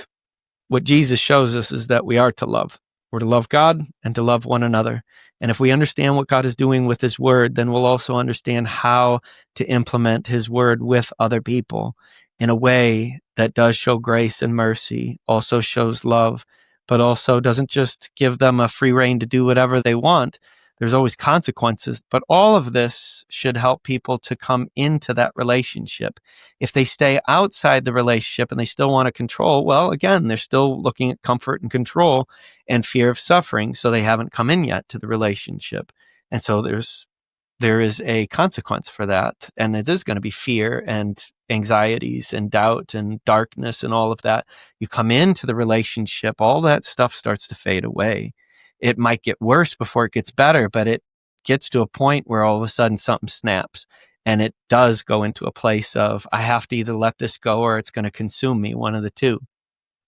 Speaker 1: what Jesus shows us is that we are to love. We're to love God and to love one another. And if we understand what God is doing with his word, then we'll also understand how to implement his word with other people in a way that does show grace and mercy, also shows love, but also doesn't just give them a free rein to do whatever they want. There's always consequences, but all of this should help people to come into that relationship. If they stay outside the relationship and they still want to control, well, again, they're still looking at comfort and control and fear of suffering, so they haven't come in yet to the relationship. And so there is a consequence for that, and it is going to be fear and anxieties and doubt and darkness and all of that. You come into the relationship, all that stuff starts to fade away. It might get worse before it gets better, but it gets to a point where all of a sudden something snaps, and it does go into a place of, I have to either let this go or it's going to consume me, one of the two.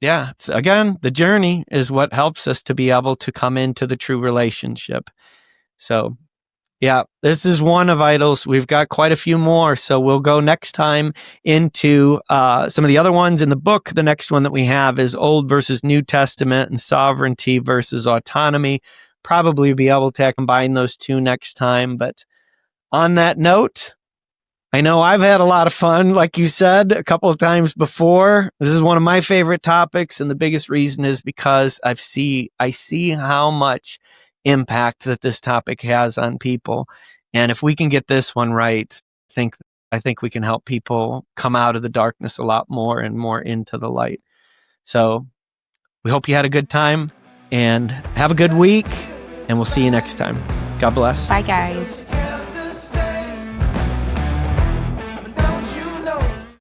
Speaker 1: Yeah, it's, again, the journey is what helps us to be able to come into the true relationship. So, yeah, this is one of idols. We've got quite a few more, so we'll go next time into some of the other ones in the book. The next one that we have is Old versus New Testament and sovereignty versus autonomy. Probably be able to combine those two next time. But on that note, I know I've had a lot of fun, like you said, a couple of times before. This is one of my favorite topics, and the biggest reason is because I see how much impact that this topic has on people. And if we can get this one right, I think we can help people come out of the darkness a lot more and more into the light. So we hope you had a good time and have a good week, and we'll see you next time. God bless.
Speaker 2: Bye, guys.